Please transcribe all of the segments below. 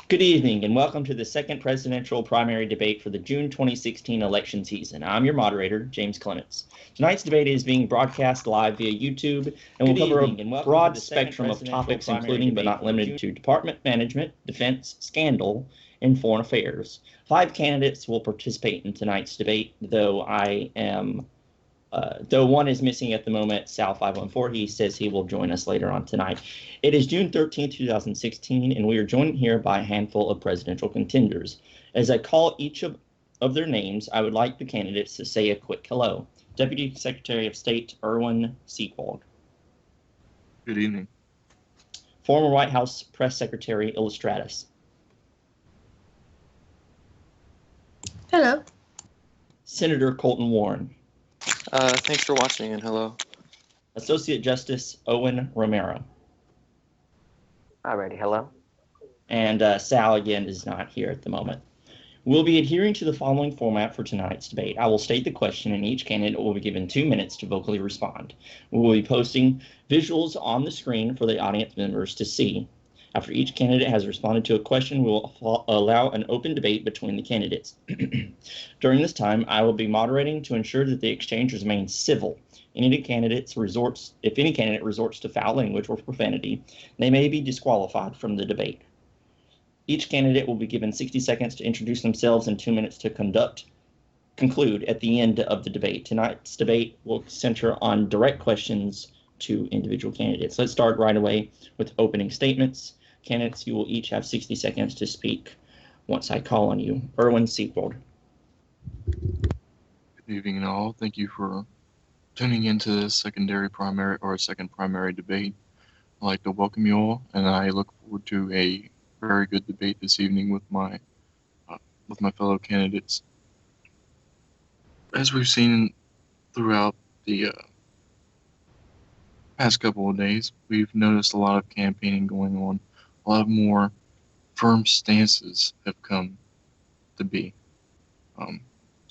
Good evening and welcome to the second presidential primary debate for the June 2016 election season. I'm your moderator, James Clements. Tonight's debate is being broadcast live via YouTube and will cover a broad spectrum of topics, including but not limited to department management, defense, scandal, and foreign affairs. 5 candidates will participate in tonight's debate, though one is missing at the moment, Sal 514. He says he will join us later on tonight. It is June 13th, 2016, and we are joined here by a handful of presidential contenders. As I call each of their names, I would like the candidates to say a quick hello. Deputy Secretary of State Erwin Sequald. Good evening. Former White House Press Secretary Illustratus. Hello. Senator Colton Warren. Thanks for watching and hello. Associate Justice Owen Romero. Alrighty, hello. And Sal, again, is not here at the moment. We'll be adhering to the following format for tonight's debate. I will state the question, and each candidate will be given 2 minutes to vocally respond. We will be posting visuals on the screen for the audience members to see. After each candidate has responded to a question, we will allow an open debate between the candidates. During this time, I will be moderating to ensure that the exchange remains civil. If any candidate resorts to foul language or profanity, they may be disqualified from the debate. Each candidate will be given 60 seconds to introduce themselves and 2 minutes to conclude at the end of the debate. Tonight's debate will center on direct questions to individual candidates. Let's start right away with opening statements. Candidates, you will each have 60 seconds to speak once I call on you. Erwin Sequald. Good evening all. Thank you for tuning into this second primary debate. I'd like to welcome you all, and I look forward to a very good debate this evening with my fellow candidates. As we've seen throughout the past couple of days, we've noticed a lot of campaigning going on. A lot more firm stances have come to be.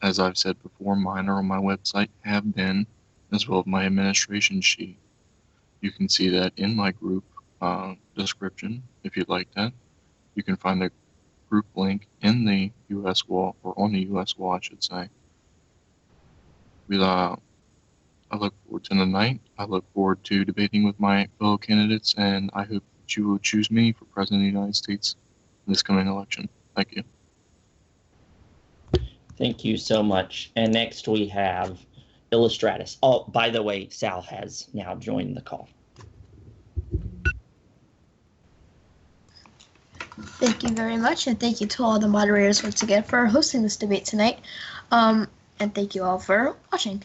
As I've said before, mine are on my website, have been, as well as my administration sheet. You can see that in my group description, if you'd like that. You can find the group link in the U.S. wall, or on the U.S. wall, I should say. I look forward to the night. I look forward to debating with my fellow candidates, and I hope that you will choose me for President of the United States in this coming election. Thank you. Thank you so much. And next we have Illustratus. Oh, by the way, Sal has now joined the call. Thank you very much, and thank you to all the moderators once again for hosting this debate tonight. And thank you all for watching.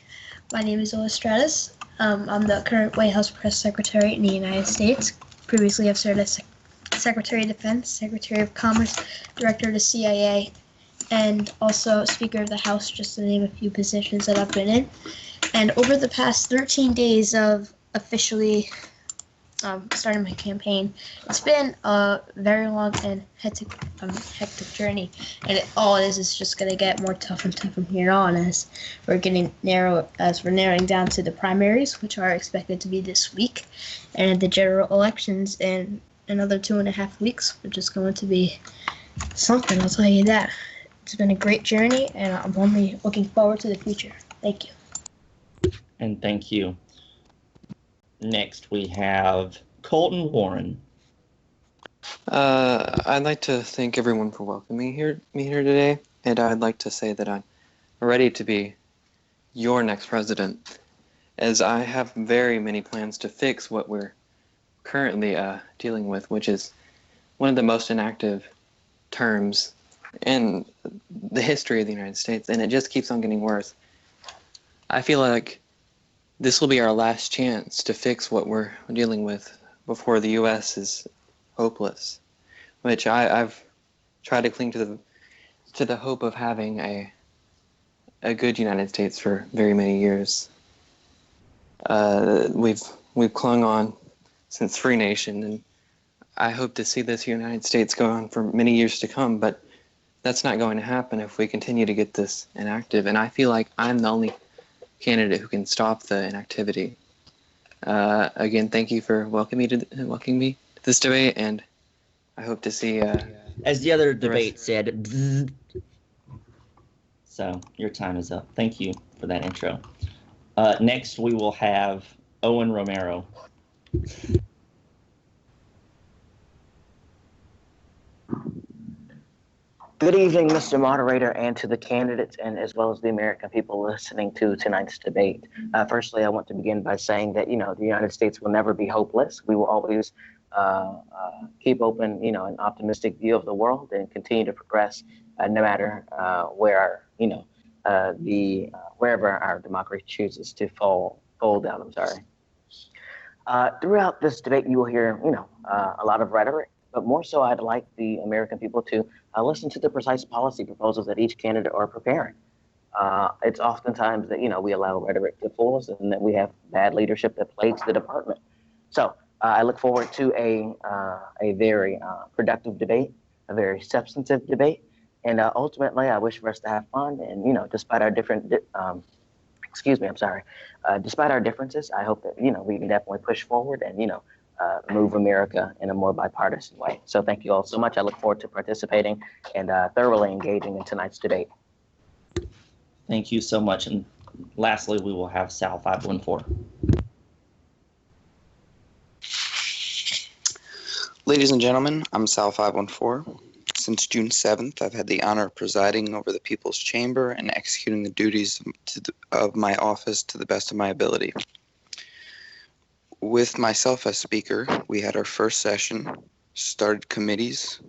My name is Illustratus. I'm the current White House Press Secretary in the United States. Previously, I've served as Secretary of Defense, Secretary of Commerce, Director of the CIA, and also Speaker of the House, just to name a few positions that I've been in. And over the past 13 days of officially starting my campaign, it's been a very long and hectic journey, and all it is just going to get more tough and tough from here on as we're narrowing down to the primaries, which are expected to be this week, and the general elections in another 2.5 weeks, which is going to be something, I'll tell you that. It's been a great journey, and I'm only looking forward to the future. Thank you. And thank you. Next, we have Colton Warren. I'd like to thank everyone for welcoming me here today, and I'd like to say that I'm ready to be your next president, as I have very many plans to fix what we're currently dealing with, which is one of the most inactive terms in the history of the United States, and it just keeps on getting worse. I feel like this will be our last chance to fix what we're dealing with before the U.S. is hopeless, which I've tried to cling to the hope of having a good United States for very many years. We've clung on since Free Nation, and I hope to see this United States go on for many years to come, but that's not going to happen if we continue to get this inactive, and I feel like I'm the only candidate who can stop the inactivity. Again, thank you for welcoming me to this debate, and I hope to see As the other debate said, bzzz. So your time is up. Thank you for that intro. Next, we will have Owen Romero. Good evening, Mr. Moderator, and to the candidates, and as well as the American people listening to tonight's debate. Firstly, I want to begin by saying that, the United States will never be hopeless. We will always keep open, an optimistic view of the world and continue to progress no matter where, wherever our democracy chooses to fold out. I'm sorry. Throughout this debate, you will hear, a lot of rhetoric, but more so, I'd like the American people to listen to the precise policy proposals that each candidate are preparing. It's oftentimes that, we allow rhetoric to fool us and that we have bad leadership that plagues the department. So I look forward to a very productive debate, a very substantive debate. And ultimately, I wish for us to have fun. And, despite our different, despite our differences, I hope that, we can definitely push forward and, move America in a more bipartisan way. So thank you all so much. I look forward to participating and thoroughly engaging in tonight's debate. Thank you so much. And lastly, we will have Sal 514. Ladies and gentlemen, I'm Sal 514. Since June 7th, I've had the honor of presiding over the People's Chamber and executing the duties of my office to the best of my ability. With myself as speaker, we had our first session, started committees,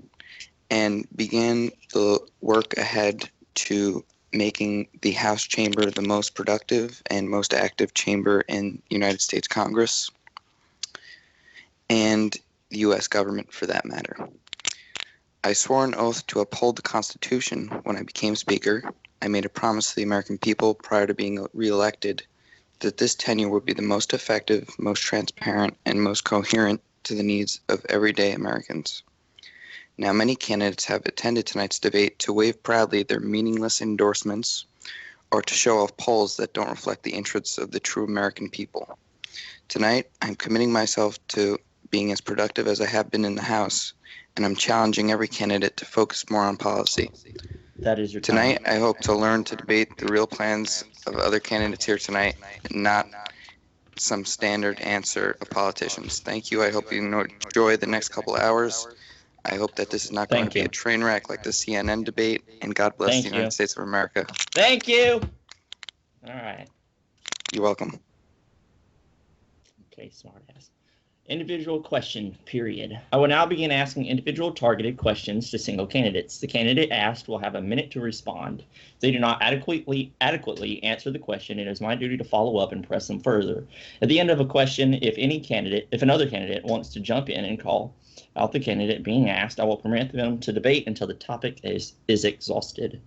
and began the work ahead to making the House chamber the most productive and most active chamber in the United States Congress and the U.S. government for that matter. I swore an oath to uphold the Constitution when I became Speaker. I made a promise to the American people prior to being reelected that this tenure would be the most effective, most transparent, and most coherent to the needs of everyday Americans. Now, many candidates have attended tonight's debate to wave proudly their meaningless endorsements or to show off polls that don't reflect the interests of the true American people. Tonight, I'm committing myself to being as productive as I have been in the House, and I'm challenging every candidate to focus more on policy. That is your time. Tonight, I hope to learn to debate the real plans of other candidates here tonight, not some standard answer of politicians. Thank you. I hope you enjoy the next couple hours. I hope that this is not going to be a train wreck like the CNN debate, and God bless the United States of America. Thank you. All right. You're welcome. Okay, smartass. Individual question, period. I will now begin asking individual targeted questions to single candidates. The candidate asked will have a minute to respond. If they do not adequately answer the question, it is my duty to follow up and press them further. At the end of a question, if another candidate wants to jump in and call out the candidate being asked, I will permit them to debate until the topic is exhausted.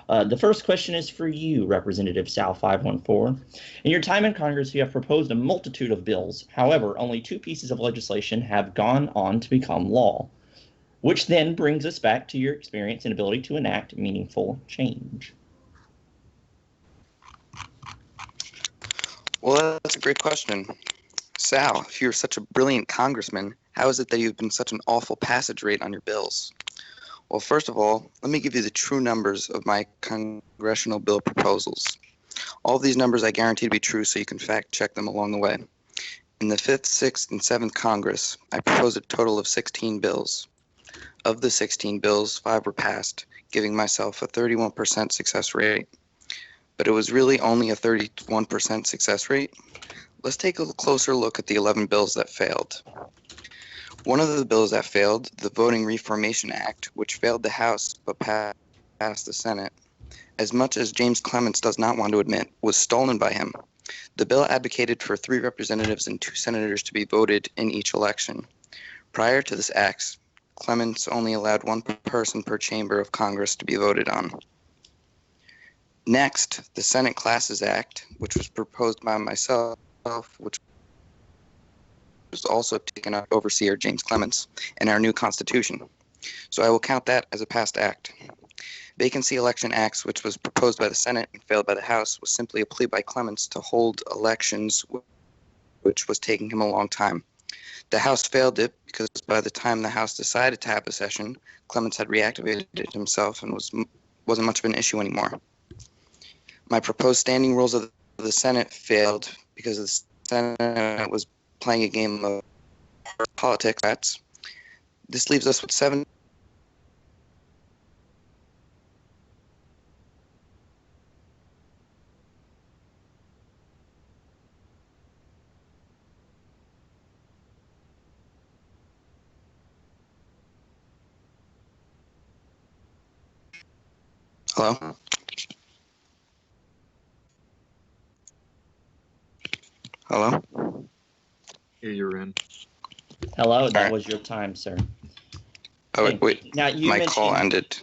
The first question is for you, Representative Sal 514. In your time in Congress, you have proposed a multitude of bills. However, only 2 pieces of legislation have gone on to become law, which then brings us back to your experience and ability to enact meaningful change. Well, that's a great question. Sal, if you're such a brilliant congressman, how is it that you've been such an awful passage rate on your bills? Well, first of all, let me give you the true numbers of my congressional bill proposals. All of these numbers I guarantee to be true, so you can fact check them along the way. In the 5th, 6th, and 7th Congress, I proposed a total of 16 bills. Of the 16 bills, 5 were passed, giving myself a 31% success rate. But it was really only a 31% success rate. Let's take a closer look at the 11 bills that failed. One of the bills that failed, the Voting Reformation Act, which failed the House but passed the Senate, as much as JamesClements does not want to admit, was stolen by him. The bill advocated for 3 representatives and 2 senators to be voted in each election. Prior to this act, Clements only allowed 1 person per chamber of Congress to be voted on. Next, the Senate Classes Act, which was proposed by myself, which was also taken up by Overseer JamesClements in our new Constitution. So I will count that as a passed act. Vacancy Election Acts, which was proposed by the Senate and failed by the House, was simply a plea by Clements to hold elections, which was taking him a long time. The House failed it because by the time the House decided to have a session, Clements had reactivated himself and wasn't much of an issue anymore. My proposed standing rules of the Senate failed because the Senate was playing a game of politics. This leaves us with 7. Hello? Hello? Yeah, you're in. Hello, that Alright. was your time, sir. Oh, Thank wait. you. Now, you My mentioned, call ended.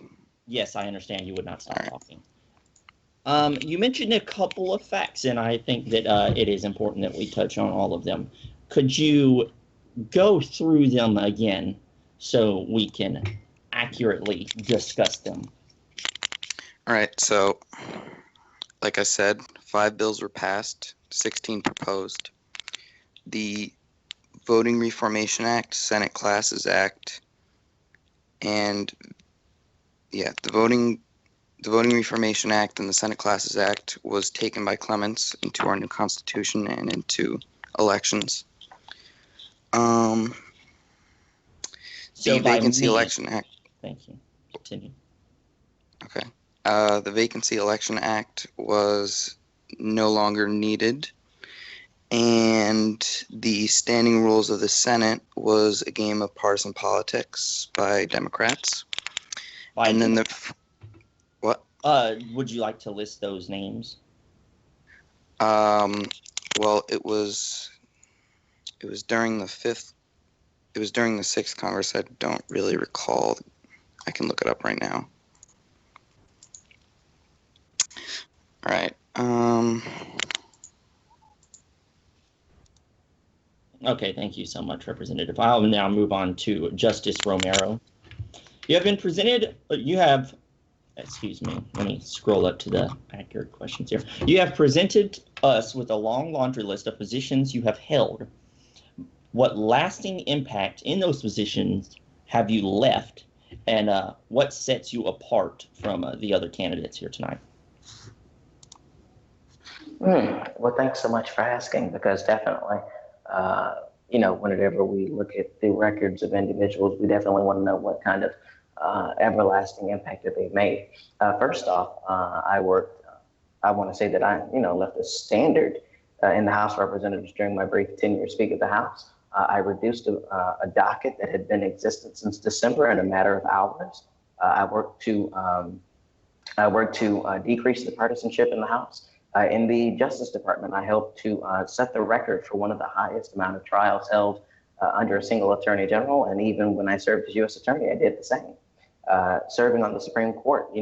Yes, I understand you would not stop Alright. talking. You mentioned a couple of facts, and I think that it is important that we touch on all of them. Could you go through them again so we can accurately discuss them? All right, so like I said, 5 bills were passed, 16 proposed. The Voting Reformation Act, Senate Classes Act, and the Voting Reformation Act and the Senate Classes Act was taken by Clements into our new Constitution and into elections. The So by Vacancy me, Election Act. thank you. Continue. Okay. The Vacancy Election Act was no longer needed, and the standing rules of the Senate was a game of partisan politics by Democrats. And then what? Would you like to list those names? Well, it was during the 5th. It was during the 6th Congress. I don't really recall. I can look it up right now. All right. Okay, thank you so much, Representative. I'll now move on to Justice Romero. You have been presented, excuse me, let me scroll up to the accurate questions here. You have presented us with a long laundry list of positions you have held. What lasting impact in those positions have you left, and what sets you apart from the other candidates here tonight? Well, thanks so much for asking, because definitely, whenever we look at the records of individuals, we definitely want to know what kind of everlasting impact that they've made. First off, I want to say that I left a standard in the House of Representatives during my brief tenure as Speaker of the House. I reduced a docket that had been in existence since December in a matter of hours. I worked to decrease the partisanship in the House. In the Justice Department, I helped to set the record for one of the highest amount of trials held under a single Attorney General, and even when I served as U.S. Attorney, I did the same. Serving on the Supreme Court,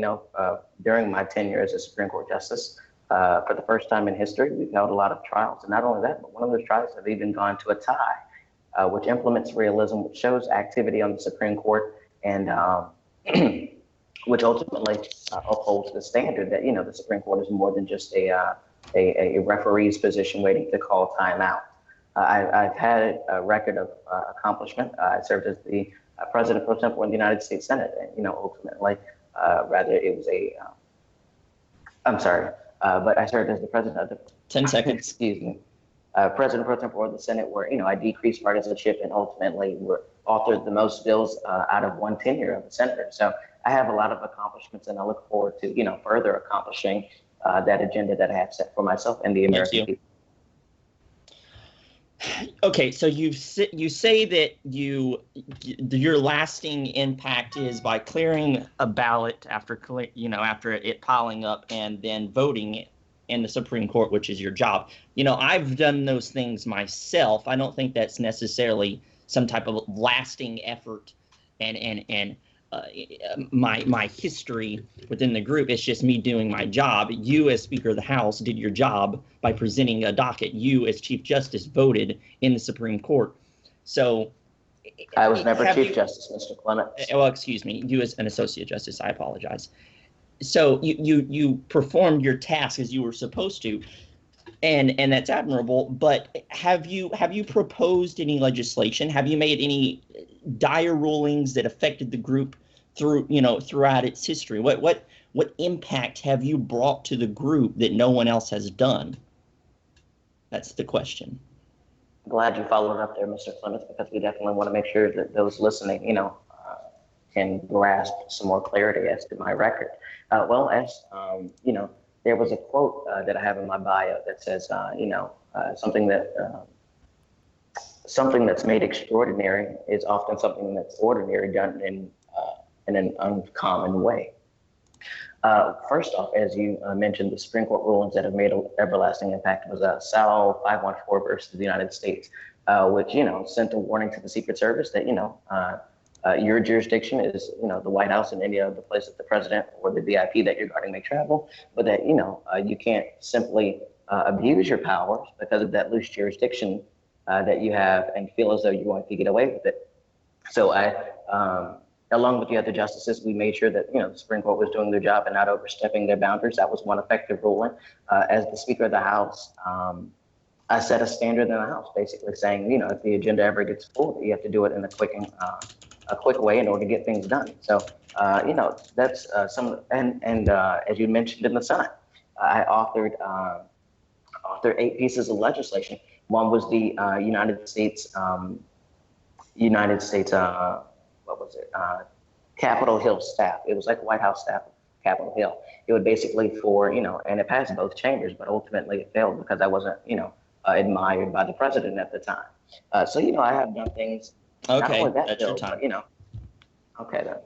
during my tenure as a Supreme Court Justice, for the first time in history, we've held a lot of trials, and not only that, but one of those trials have even gone to a tie, which implements realism, which shows activity on the Supreme Court, and which ultimately upholds the standard that the Supreme Court is more than just a referee's position waiting to call timeout. I've had a record of accomplishment. I served as the President pro tempore in the United States Senate, and ultimately, but I served as the President of the 10 seconds. Excuse me. President pro tempore of the Senate, where I decreased partisanship and ultimately authored the most bills out of one tenure of a senator. So I have a lot of accomplishments, and I look forward to further accomplishing that agenda that I have set for myself and the American people. Okay, so you say that your lasting impact is by clearing a ballot after it piling up and then voting in the Supreme Court, which is your job. I've done those things myself. I don't think that's necessarily some type of lasting effort and my history within the group. It's just me doing my job. You, as Speaker of the House, did your job by presenting a docket. You, as Chief Justice, voted in the Supreme Court. So I was never Chief Justice, Mr. Clements. Well, excuse me. You, as an Associate Justice, I apologize. So you performed your task as you were supposed to. and that's admirable. But have you proposed any legislation? Have you made any dire rulings that affected the group throughout its history? What impact have you brought to the group that no one else has done? That's the question. Glad you followed up there, Mr. Clements, because we definitely want to make sure that those listening, can grasp some more clarity as to my record. There was a quote that I have in my bio that says, something that's made extraordinary is often something that's ordinary done in an uncommon way. First off, as you mentioned, the Supreme Court rulings that have made an everlasting impact was Sal 514 versus the United States, which sent a warning to the Secret Service that your jurisdiction is the White House and any other place that the president or the VIP that you're guarding may travel, but that you can't simply abuse your powers because of that loose jurisdiction that you have and feel as though you're going to get away with it. So along with the other justices, we made sure that the Supreme Court was doing their job and not overstepping their boundaries. That was one effective ruling. As the Speaker of the House, I set a standard in the House, basically saying, if the agenda ever gets full, you have to do it in a quick way in order to get things done. So that's some. And as you mentioned in the Senate, I authored 8 pieces of legislation. One was the United States. Capitol Hill staff. It was like White House staff, Capitol Hill. It would basically and it passed both chambers, but ultimately it failed because I wasn't, admired by the president at the time. So I have done things. Okay, that's your time. Okay then.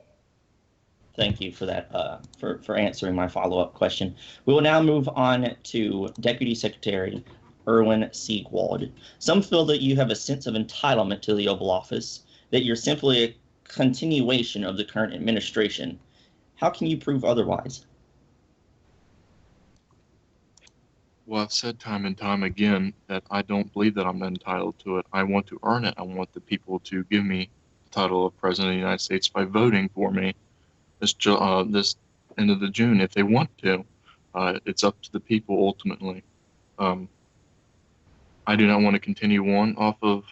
Thank you for that, for answering my follow-up question. We will now move on to Deputy Secretary Erwin Seegwald. Some feel that you have a sense of entitlement to the Oval Office, that you're simply a continuation of the current administration. How can you prove otherwise? Well, I've said time and time again that I don't believe that I'm entitled to it. I want to earn it. I want the people to give me the title of President of the United States by voting for me this end of the June if they want to. It's up to the people ultimately. I do not want to continue on off of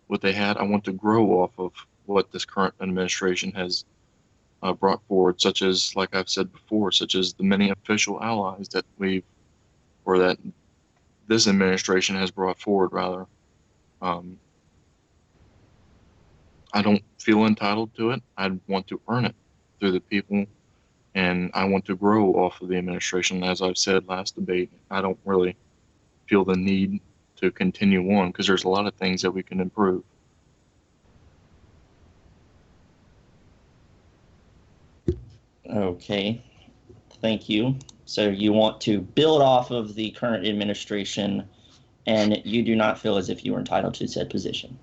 what they had. I want to grow off of what this current administration has brought forward, such as, like I've said before, such as the many official allies that that this administration has brought forward, rather. I don't feel entitled to it. I want to earn it through the people, and I want to grow off of the administration. As I've said last debate, I don't really feel the need to continue on because there's a lot of things that we can improve. Okay, thank you. So you want to build off of the current administration, and you do not feel as if you are entitled to said position.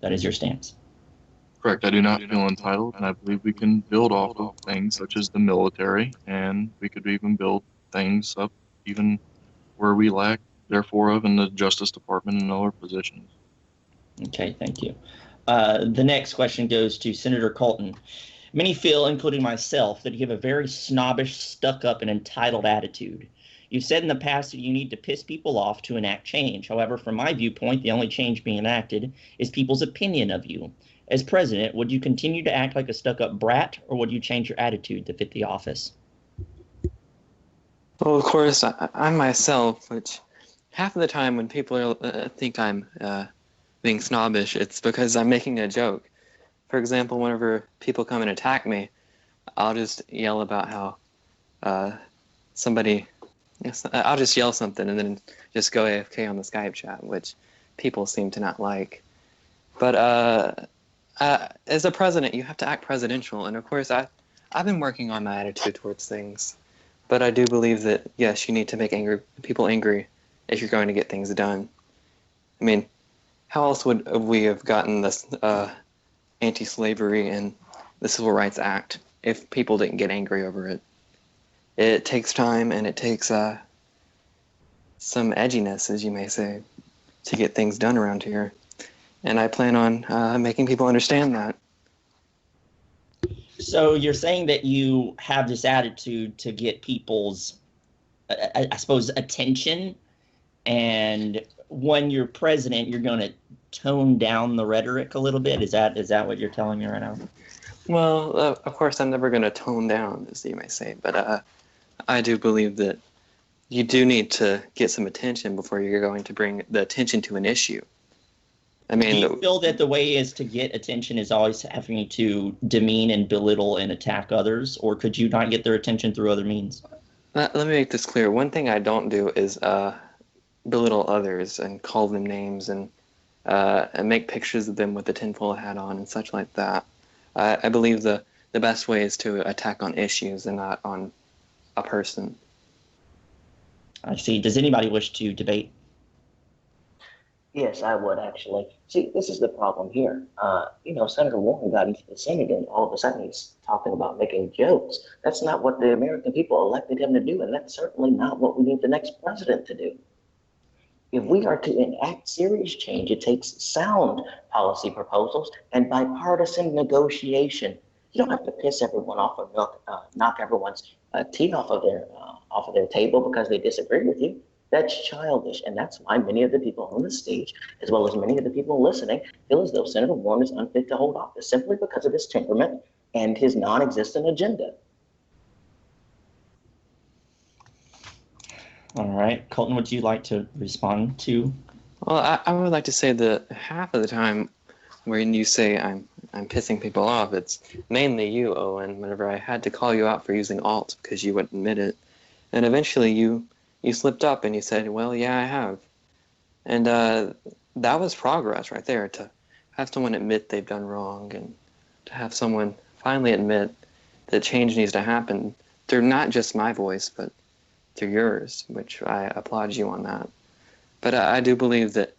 That is your stance. Correct. I do not feel entitled, and I believe we can build off of things such as the military, and we could even build things up even where we lack, therefore, in the Justice Department and other positions. Okay, thank you. The next question goes to Senator Colton. Many feel, including myself, that you have a very snobbish, stuck-up, and entitled attitude. You've said in the past that you need to piss people off to enact change. However, from my viewpoint, the only change being enacted is people's opinion of you. As president, would you continue to act like a stuck-up brat, or would you change your attitude to fit the office? Well, of course, I myself, which half of the time when people think I'm being snobbish, it's because I'm making a joke. For example, whenever people come and attack me, I'll just yell about how I'll just yell something and then just go AFK on the Skype chat, which people seem to not like. But as a president, you have to act presidential, and of course, I've been working on my attitude towards things. But I do believe that, yes, you need to make people angry if you're going to get things done. I mean, how else would we have gotten this anti-slavery and the Civil Rights Act if people didn't get angry over it? It takes time and it takes some edginess, as you may say, to get things done around here. And I plan on making people understand that. So you're saying that you have this attitude to get people's, I suppose, attention and when you're president, you're going to tone down the rhetoric a little bit. Is that what you're telling me right now? Well, of course, I'm never going to tone down, as you may say, but I do believe that you do need to get some attention before you're going to bring the attention to an issue. I Do mean, you feel that the way is to get attention is always having to demean and belittle and attack others, or could you not get their attention through other means? let me make this clear. One thing I don't do is belittle others and call them names and make pictures of them with the tinfoil hat on and such like that. I believe the best way is to attack on issues and not on a person. I see. Does anybody wish to debate? Yes, I would actually. See, this is the problem here. Senator Warren got into the Senate and all of a sudden he's talking about making jokes. That's not what the American people elected him to do, and that's certainly not what we need the next president to do. If we are to enact serious change, it takes sound policy proposals and bipartisan negotiation. You don't have to piss everyone off or knock everyone's tea off of their table because they disagree with you. That's childish, and that's why many of the people on the stage, as well as many of the people listening, feel as though Senator Warren is unfit to hold office simply because of his temperament and his non-existent agenda. All right. Colton, would you like to respond to? Well, I would like to say that half of the time when you say I'm pissing people off, it's mainly you, Owen, whenever I had to call you out for using alt because you wouldn't admit it. And eventually you slipped up and you said, well, yeah, I have. And that was progress right there, to have someone admit they've done wrong and to have someone finally admit that change needs to happen through not just my voice, but through yours, which I applaud you on that. But I do believe that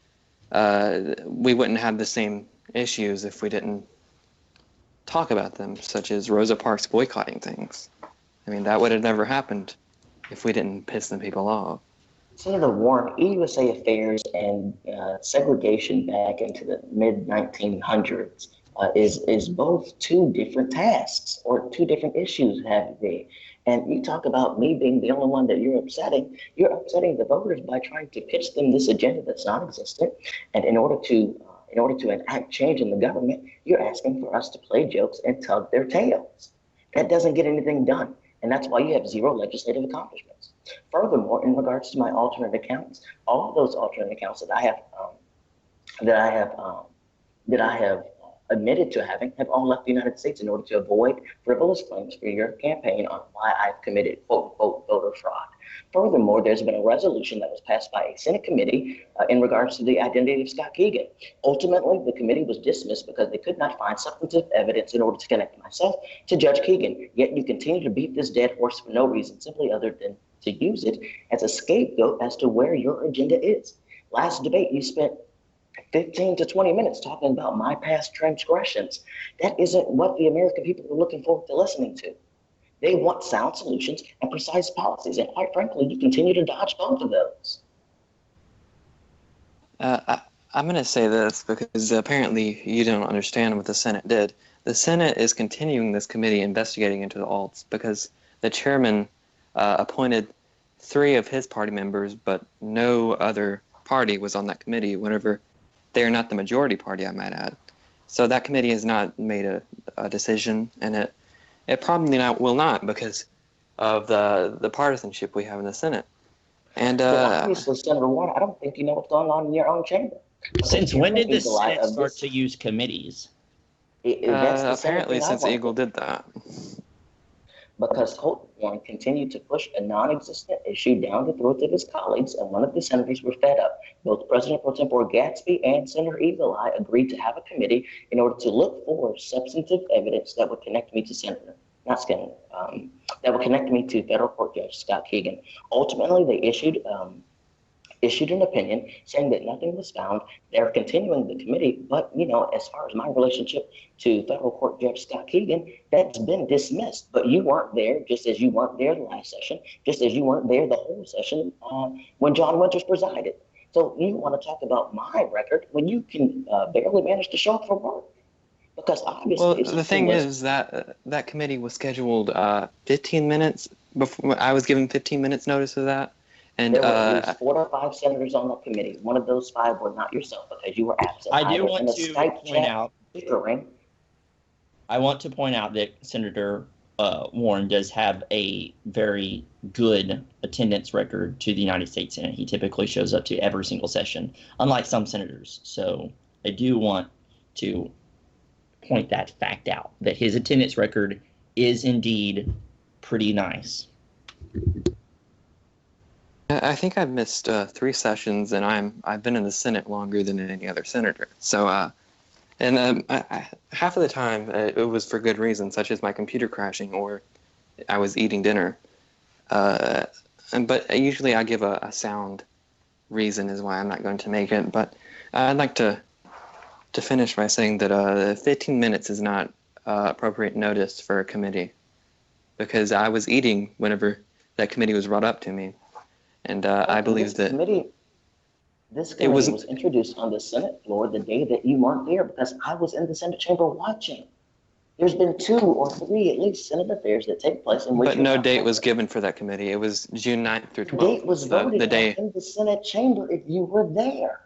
we wouldn't have the same issues if we didn't talk about them, such as Rosa Parks boycotting things. I mean, that would have never happened if we didn't piss them people off. Senator Warren, USA affairs and segregation back into the mid-1900s is both two different tasks or two different issues have to be. And you talk about me being the only one that you're upsetting the voters by trying to pitch them this agenda that's non-existent. And in order to enact change in the government, you're asking for us to play jokes and tug their tails. That doesn't get anything done. And that's why you have zero legislative accomplishments. Furthermore, in regards to my alternate accounts, all of those alternate accounts that I have admitted to having have all left the United States in order to avoid frivolous claims for your campaign on why I've committed quote unquote voter fraud. Furthermore, there's been a resolution that was passed by a Senate committee in regards to the identity of Scott Keegan. Ultimately, the committee was dismissed because they could not find substantive evidence in order to connect myself to Judge Keegan. Yet you continue to beat this dead horse for no reason, simply other than to use it as a scapegoat as to where your agenda is. Last debate, you spent 15 to 20 minutes talking about my past transgressions. That isn't what the American people are looking forward to listening to. They want sound solutions and precise policies. And quite frankly, you continue to dodge both of those. I'm going to say this because apparently you don't understand what the Senate did. The Senate is continuing this committee investigating into the alts because the chairman appointed 3 of his party members, but no other party was on that committee whenever they are not the majority party, I might add. So that committee has not made a decision, and it probably will not because of the partisanship we have in the Senate. And obviously, Senator Warren, I don't think you know what's going on in your own chamber. Since when did the Senate start to use committees? Apparently since Eagle did that. Because Colton Warren continued to push a non-existent issue down the throats of his colleagues, and one of the senators were fed up. Both President Pro Tempore Gatsby and Senator Eagle Eye agreed to have a committee in order to look for substantive evidence that would connect me to that would connect me to federal court judge Scott Keegan. Ultimately, they issued an opinion saying that nothing was found. They're continuing the committee, but as far as my relationship to federal court judge Scott Keegan, that's been dismissed. But you weren't there, just as you weren't there the last session, just as you weren't there the whole session when John Winters presided. So you want to talk about my record when you can barely manage to show up for work? Because obviously, well, the thing is that that committee was scheduled 15 minutes before. I was given 15 minutes notice of that, And There were at least 4 or 5 senators on that committee. One of those 5 were not yourself because you were absent. I do either want in a to Skype point chat out. bickering. I want to point out that Senator Warren does have a very good attendance record to the United States Senate. He typically shows up to every single session, unlike some senators. So I do want to point that fact out, that his attendance record is indeed pretty nice. I think I've missed 3 sessions, and I've been in the Senate longer than any other senator. So, half of the time it was for good reasons, such as my computer crashing or I was eating dinner. But usually I give a sound reason is why I'm not going to make it. But I'd like to finish by saying that 15 minutes is not appropriate notice for a committee, because I was eating whenever that committee was brought up to me. And I believe that this committee was introduced on the Senate floor the day that you weren't there, because I was in the Senate chamber watching. There's been 2 or 3 at least Senate affairs that take place in which. But no date was given for that committee. It was June 9th through 12th. The date was voted in the Senate chamber if you were there.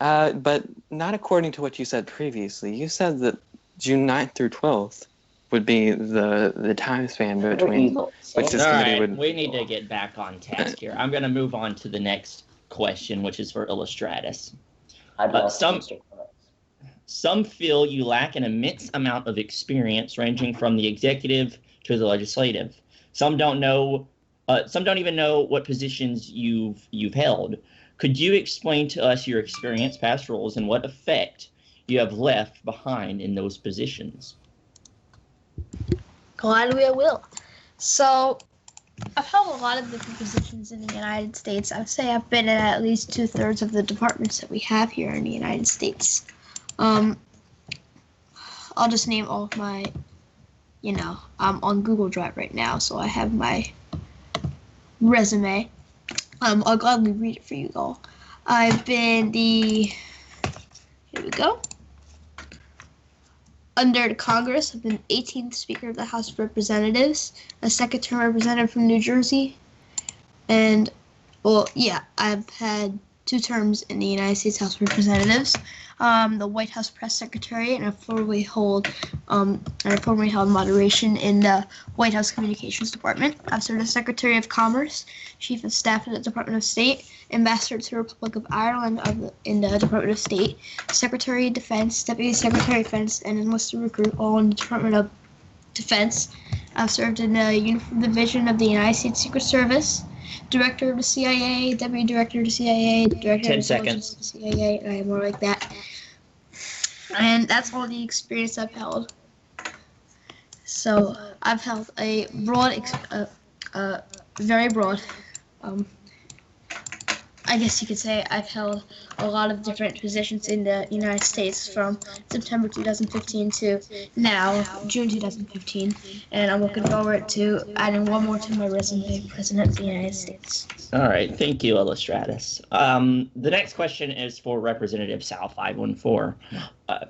But not according to what you said previously. You said that June 9th through 12th would be the time span between which this committee would. We need to get back on task here. I'm going to move on to the next question, which is for Illustratus. Some feel you lack an immense amount of experience, ranging from the executive to the legislative. Some don't even know what positions you've held. Could you explain to us your experience, past roles, and what effect you have left behind in those positions? Gladly I will. So, I've held a lot of different positions in the United States. I would say I've been in at least 2/3 of the departments that we have here in the United States. I'll just name all of my, I'm on Google Drive right now, so I have my resume. I'll gladly read it for you all. I've been here we go. Under the Congress, I've been 18th Speaker of the House of Representatives, a second-term representative from New Jersey, and, I've had 2 terms in the United States House of Representatives, the White House Press Secretary, and I formerly held moderation in the White House Communications Department. I've served as Secretary of Commerce, Chief of Staff in the Department of State, Ambassador to the Republic of Ireland in the Department of State, Secretary of Defense, Deputy Secretary of Defense, and enlisted recruit, all in the Department of Defense. I've served in the Uniform Division of the United States Secret Service, Director of the CIA, Deputy Director of the CIA, Director of Intelligence of the CIA, and I have more like that. And that's all the experience I've held. So I've held a very broad, I guess you could say I've held a lot of different positions in the United States from September 2015 to now, June 2015. And I'm looking forward to adding one more to my resume, President of the United States. All right. Thank you, Illustratus. The next question is for Representative Sal 514.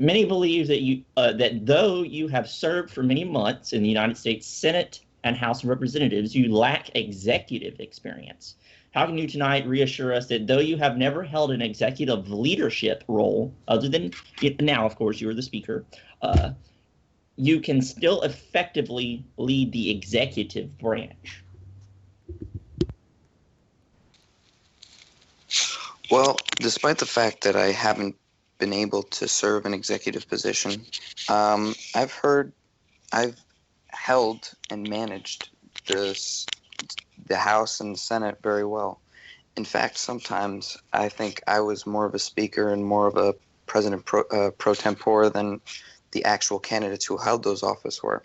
Many believe that though you have served for many months in the United States Senate and House of Representatives, you lack executive experience. How can you tonight reassure us that though you have never held an executive leadership role, other than now, of course, you are the speaker, you can still effectively lead the executive branch? Well, despite the fact that I haven't been able to serve an executive position, I've held and managed the House and the Senate very well. In fact, sometimes I think I was more of a speaker and more of a president pro tempore than the actual candidates who held those offices were.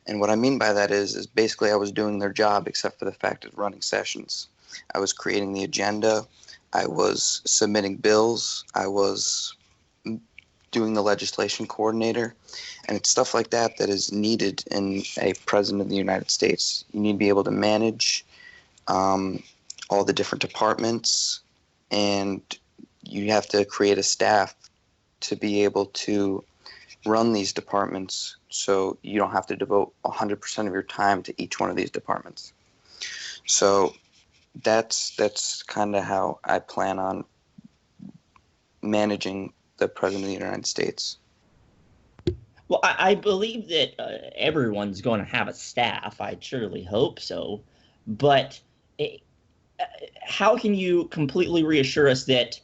And what I mean by that is basically I was doing their job except for the fact of running sessions. I was creating the agenda. I was submitting bills. I was doing the legislation coordinator. And it's stuff like that that is needed in a president of the United States. You need to be able to manage all the different departments, and you have to create a staff to be able to run these departments so you don't have to devote 100% of your time to each one of these departments. So that's kind of how I plan on managing the President of the United States. Well, I believe that everyone's going to have a staff. I surely hope so. But it, how can you completely reassure us that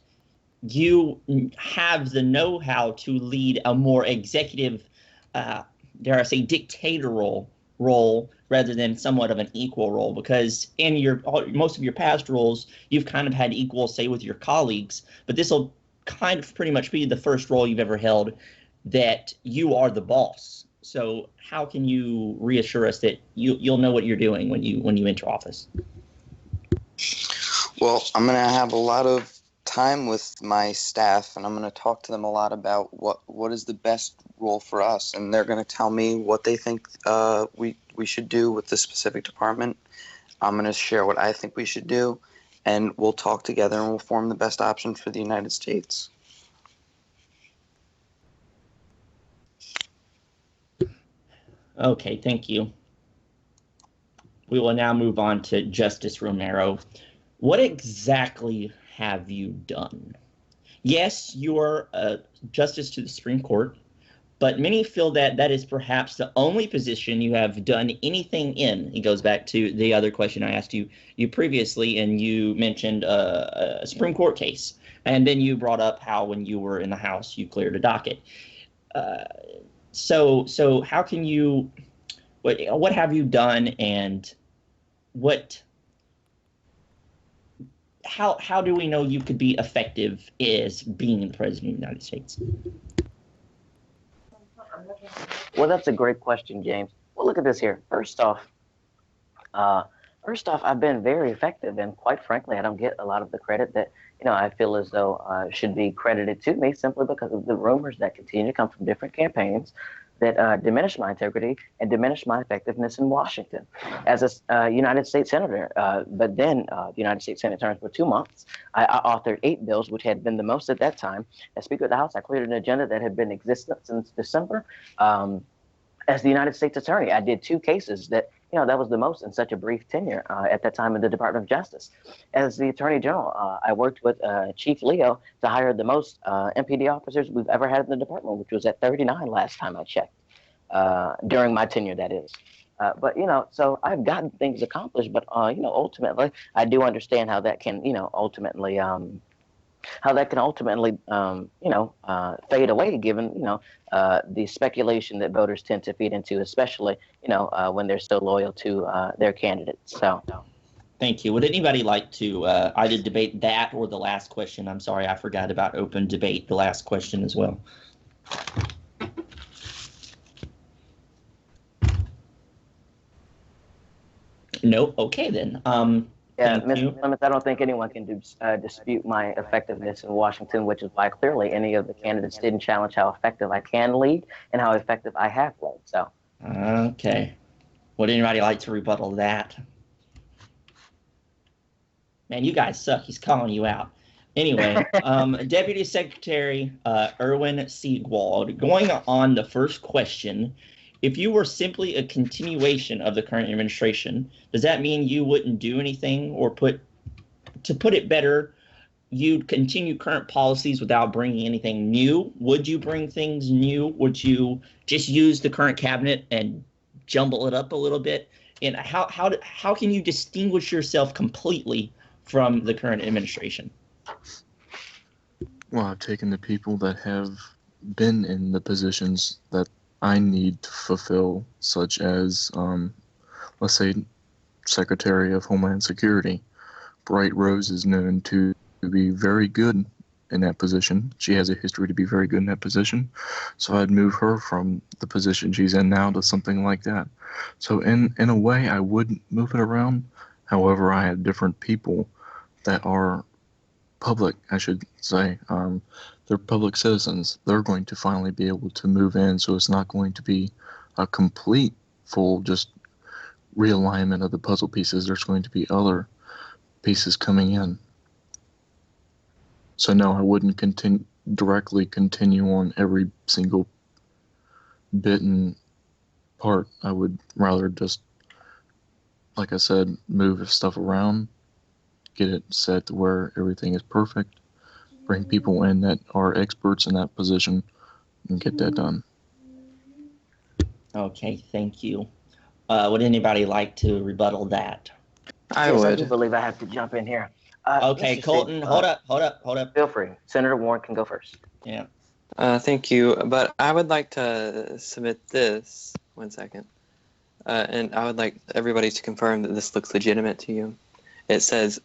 you have the know-how to lead a more executive, dare I say, dictatorial role rather than somewhat of an equal role? Because in most of your past roles, you've kind of had equal say with your colleagues, but this will kind of pretty much be the first role you've ever held that you are the boss. So how can you reassure us that you'll know what you're doing when you enter office? Well, I'm going to have a lot of time with my staff, and I'm going to talk to them a lot about what is the best role for us, and they're going to tell me what they think we should do with the specific department. I'm going to share what I think we should do, and we'll talk together and we'll form the best option for the United States. Okay, thank you. We will now move on to Justice Romero. What exactly have you done? Yes, you are a justice to the Supreme Court, but many feel that that is perhaps the only position you have done anything in. It goes back to the other question I asked you previously, and you mentioned a Supreme Court case, and then you brought up how when you were in the House you cleared a docket. So how can you? What have you done, and how do we know you could be effective as being the President of the United States? Well, that's a great question, James. Well, look at this here. First off, I've been very effective, and quite frankly, I don't get a lot of the credit that I feel as though should be credited to me, simply because of the rumors that continue to come from different campaigns that diminish my integrity and diminish my effectiveness in Washington as a United States Senator. But then the United States Senate terms for 2 months. I authored 8 bills, which had been the most at that time. As Speaker of the House, I cleared an agenda that had been in existence since December. As the United States Attorney, I did 2 cases that that was the most in such a brief tenure at that time in the Department of Justice. As the Attorney General, I worked with Chief Leo to hire the most MPD officers we've ever had in the department, which was at 39 last time I checked, during my tenure, that is. But so I've gotten things accomplished, but ultimately, I do understand how that can ultimately fade away, given the speculation that voters tend to feed into, especially when they're so loyal to their candidates. So Thank you. Would anybody like to either debate that or the last question? I'm sorry, I forgot about open debate, the last question as well. No? Okay, then. yeah, Mr. Clements, I don't think anyone can dispute my effectiveness in Washington, which is why clearly any of the candidates didn't challenge how effective I can lead and how effective I have led. So. Okay. Would anybody like to rebuttal that? Man, you guys suck. He's calling you out. Anyway, Deputy Secretary Erwin Siegwald, going on the first question, if you were simply a continuation of the current administration, does that mean you wouldn't do anything, or to put it better, you'd continue current policies without bringing anything new? Would you bring things new? Would you just use the current cabinet and jumble it up a little bit? And how can you distinguish yourself completely from the current administration? Well, I've taken the people that have been in the positions that I need to fulfill, such as, let's say, Secretary of Homeland Security. Bright Rose is known to be very good in that position. She has a history to be very good in that position. So I'd move her from the position she's in now to something like that. So in a way, I would move it around. However, I have different people that are public, I should say. They're public citizens. They're going to finally be able to move in, so it's not going to be a complete, full, just realignment of the puzzle pieces. There's going to be other pieces coming in. So no, I wouldn't directly continue on every single bit and part. I would rather just, like I said, move stuff around get it set to where everything is perfect, bring people in that are experts in that position, and get that done. Okay, thank you. Would anybody like to rebuttal that? I Yes, I do would. believe I have to jump in here. Okay, Mr. Colton, Steve, hold up. feel free. Senator Warren can go first. Yeah. Thank you, but I would like to submit this. 1 second. And I would like everybody to confirm that this looks legitimate to you. It says,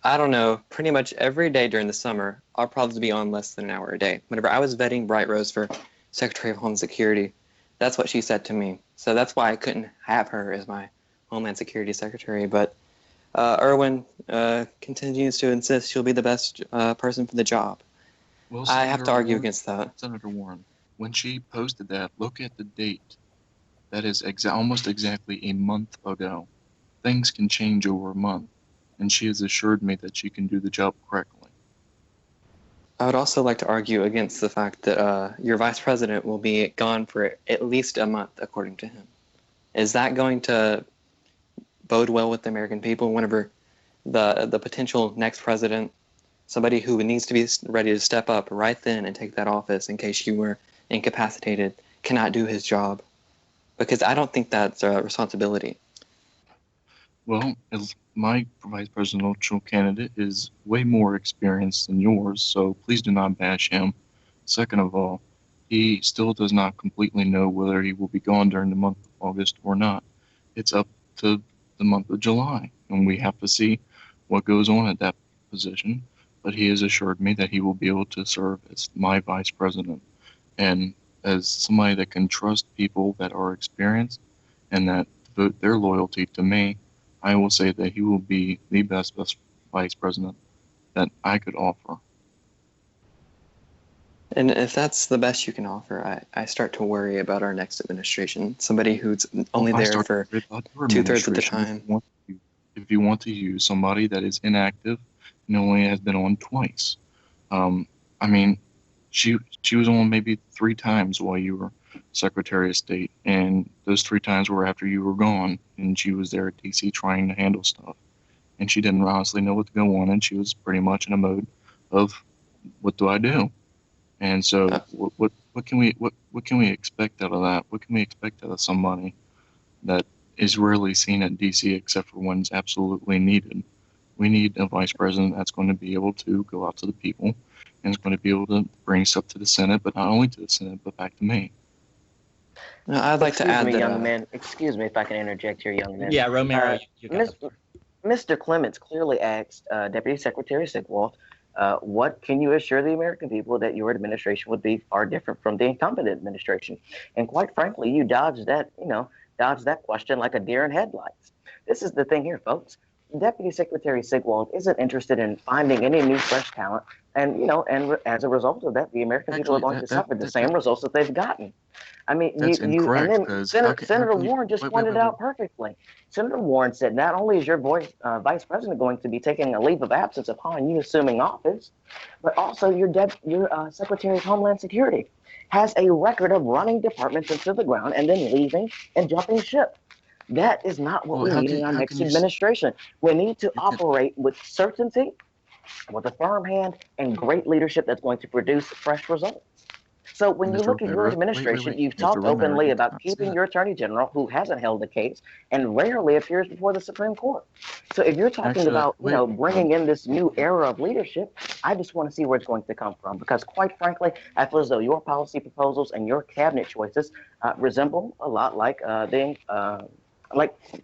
I don't know, pretty much every day during the summer, our problems would be on less than an hour a day. Whenever I was vetting Bright Rose for Secretary of Homeland Security, that's what she said to me. So that's why I couldn't have her as my Homeland Security Secretary. But Irwin continues to insist she'll be the best person for the job. Well, I have to argue Warren, against that. Senator Warren, when she posted that, look at the date. That is almost exactly a month ago. Things can change over a month, and she has assured me that she can do the job correctly. I would also like to argue against the fact that your vice president will be gone for at least a month, according to him. Is that going to bode well with the American people whenever the potential next president, somebody who needs to be ready to step up right then and take that office in case you were incapacitated, cannot do his job? Because I don't think that's a responsibility. Well, my vice presidential candidate is way more experienced than yours, so please do not bash him. Second of all, he still does not completely know whether he will be gone during the month of August or not. It's up to the month of July, and we have to see what goes on at that position. But he has assured me that he will be able to serve as my vice president. And as somebody that can trust people that are experienced and that devote their loyalty to me, I will say that he will be the best vice president that I could offer. And if that's the best you can offer, I start to worry about our next administration. Somebody who's only there for 2/3 of the time. If you want to use somebody that is inactive and only has been on twice, I mean, she was on maybe 3 times while you were Secretary of State, and those 3 times were after you were gone, and she was there at DC trying to handle stuff, and she didn't honestly know what to go on, and she was pretty much in a mode of, what do I do? And so, what can we expect out of that? What can we expect out of somebody that is rarely seen at DC except for when it's absolutely needed? We need a vice president that's going to be able to go out to the people and is going to be able to bring stuff to the Senate, but not only to the Senate, but back to me. Now, I'd like to add that. Young man. Excuse me if I can interject here, young man. Yeah, Romero, you got it. Mr. Clements clearly asked Deputy Secretary Sigwalt, what can you assure the American people that your administration would be far different from the incumbent administration? And quite frankly, you dodged that question like a deer in headlights. This is the thing here, folks. Deputy Secretary Sigwalt isn't interested in finding any new fresh talent, and as a result of that, the American people are going to suffer the same results that they've gotten. I mean, that's incorrect, and then Senator Warren just pointed out perfectly. Senator Warren said not only is your vice president going to be taking a leave of absence upon you assuming office, but also your Secretary of Homeland Security has a record of running departments into the ground and then leaving and jumping ship. That is not what we need in our next administration. We need to operate with certainty, with a firm hand, and great leadership that's going to produce fresh results. So when you look at your administration, you've talked openly about keeping your attorney general, who hasn't held a case and rarely appears before the Supreme Court. So if you're talking about bringing in this new era of leadership, I just want to see where it's going to come from, because quite frankly, I feel as though your policy proposals and your cabinet choices resemble a lot like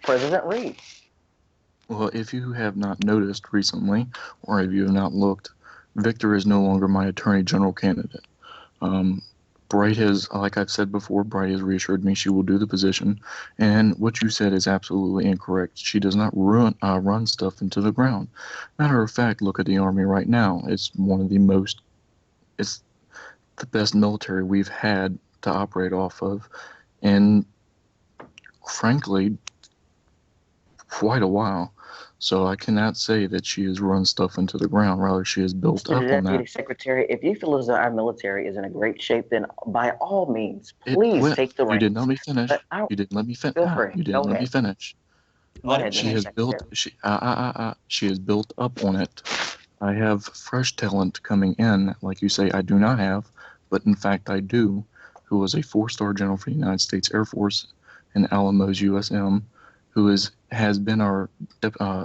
President Reed. Well, if you have not noticed recently, or if you have not looked, Victor is no longer my attorney general candidate. Bright has, like I've said before, Bright has reassured me she will do the position, and what you said is absolutely incorrect. She does not run stuff into the ground. Matter of fact, look at the Army right now. It's the best military we've had to operate off of, and frankly, quite a while. So I cannot say that she has run stuff into the ground. Rather, she has built up on that. Deputy Secretary, if you feel as though our military is in a great shape, then by all means, please take the reins. You didn't let me finish. You didn't let me finish. You didn't let me finish. Let ahead, him She finish. has built. She has built up on it. I have fresh talent coming in, like you say, I do not have, but in fact I do, who was a 4-star general for the United States Air Force in Alamos, USM, who has been our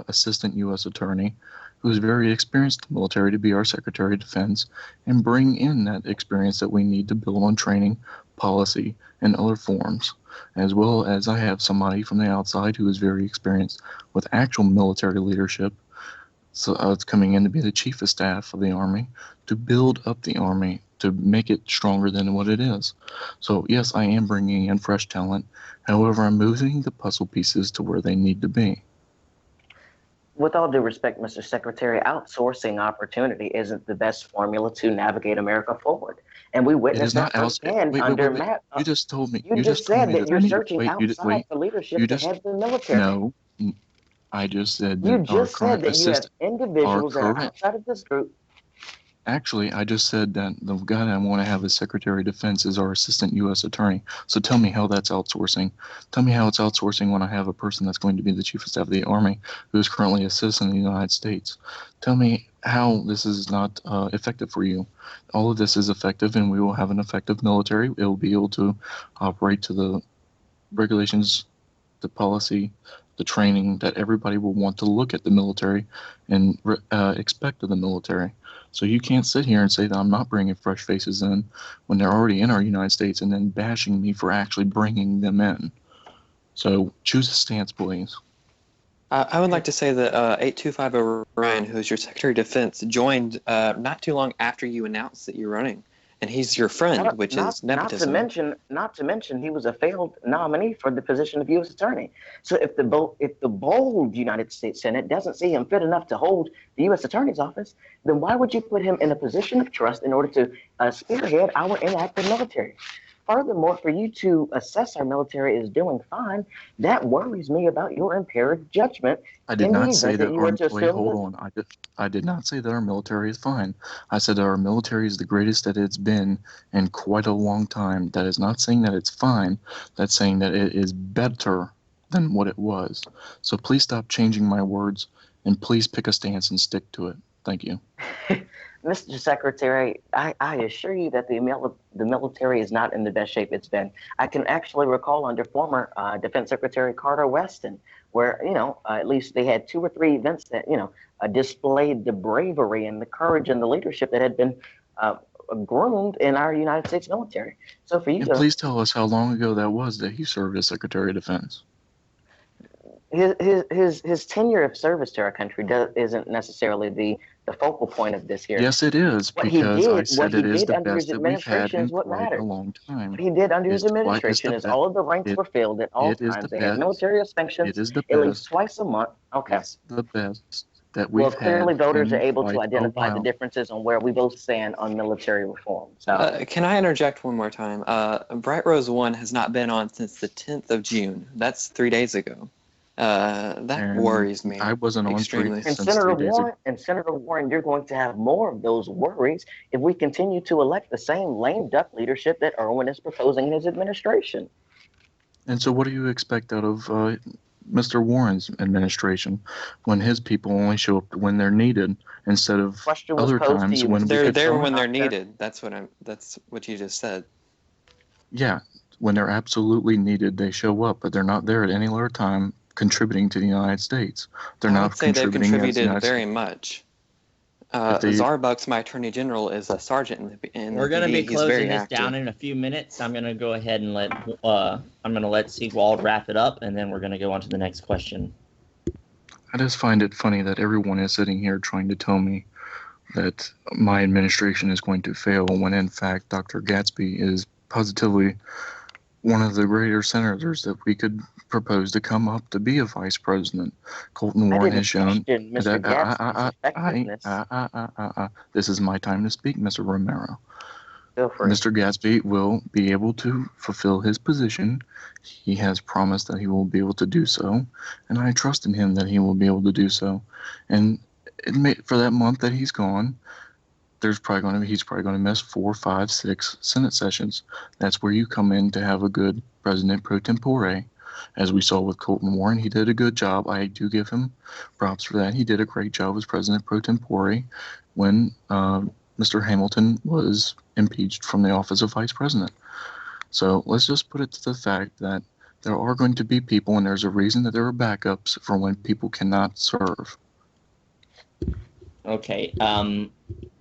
assistant U.S. attorney, who is very experienced in the military to be our Secretary of Defense, and bring in that experience that we need to build on training, policy, and other forms. As well as I have somebody from the outside who is very experienced with actual military leadership. So it's coming in to be the chief of staff of the Army, to build up the Army, to make it stronger than what it is. So yes, I am bringing in fresh talent. However, I'm moving the puzzle pieces to where they need to be. With all due respect, Mr. Secretary, outsourcing opportunity isn't the best formula to navigate America forward. And we It is witnessed not that firsthand wait, under wait. Matt. You just told me. You just said that I you're need to searching wait. outside for leadership You to just head the military. no. I just said You that our just said current that you have assistant, individuals that are current. outside of this group. Actually, I just said that the guy that I want to have as Secretary of Defense is our Assistant U.S. Attorney. So tell me how that's outsourcing. Tell me how it's outsourcing when I have a person that's going to be the Chief of Staff of the Army who is currently a citizen of the United States. Tell me how this is not effective for you. All of this is effective, and we will have an effective military. It will be able to operate to the regulations, the policy, the training that everybody will want to look at the military and expect of the military. So you can't sit here and say that I'm not bringing fresh faces in when they're already in our United States and then bashing me for actually bringing them in. So choose a stance, please. I would like to say that 8250 Ryan, who's your Secretary of Defense, joined not too long after you announced that you're running, and he's your friend, which is nepotism. Not to mention, he was a failed nominee for the position of U.S. Attorney. So if the bold United States Senate doesn't see him fit enough to hold the U.S. Attorney's office, then why would you put him in a position of trust in order to spearhead our inactive military? Furthermore, for you to assess our military is doing fine, that worries me about your impaired judgment. I did not say that you were to wait, hold on. I did not say that our military is fine. I said that our military is the greatest that it's been in quite a long time. That is not saying that it's fine. That's saying that it is better than what it was. So please stop changing my words, and please pick a stance and stick to it. Thank you. Mr. Secretary, I assure you that the military is not in the best shape it's been. I can actually recall under former Defense Secretary Carter Weston, where, at least they had 2 or 3 events that, displayed the bravery and the courage and the leadership that had been groomed in our United States military. So for you to... Please tell us how long ago that was that he served as Secretary of Defense. His tenure of service to our country isn't necessarily the focal point of this here. Yes, it is, because I said it is the best that we've had in quite a long time. What he did under his administration is all of the ranks were filled at all times. They had military sanctions at least twice a month. Okay. It's the best that we've had. Well, clearly voters are able to identify the differences on where we both stand on military reform. So, can I interject one more time? Bright Rose 1 has not been on since the 10th of June. That's 3 days ago. That worries me. I wasn't on extremely. And Senator Warren, you're going to have more of those worries if we continue to elect the same lame duck leadership that Irwin is proposing in his administration. And so what do you expect out of Mr. Warren's administration when his people only show up when they're needed instead of other times when they're there when they're needed? That's what you just said. Yeah, when they're absolutely needed, they show up, but they're not there at any other time contributing to the United States. They're not contributing. They've contributed very much. Zarbucks, my Attorney General, is a sergeant in the We're going to be closing this active. down in a few minutes. I'm going to go ahead and let Seawald wrap it up, and then we're going to go on to the next question. I just find it funny that everyone is sitting here trying to tell me that my administration is going to fail when, in fact, Dr. Gatsby is positively one of the greater senators that we could propose to come up to be a vice president. Colton Warren has shown that this is my time to speak, Mr. Romero. Mr. Gatsby will be able to fulfill his position. He has promised that he will be able to do so, and I trust in him that he will be able to do so. And for that month that he's gone, he's probably going to miss 4, 5, 6 Senate sessions. That's where you come in to have a good president pro tempore. As we saw with Colton Warren, he did a good job. I do give him props for that. He did a great job as president pro tempore when Mr. Hamilton was impeached from the office of vice president. So let's just put it to the fact that there are going to be people, and there's a reason that there are backups for when people cannot serve. Okay.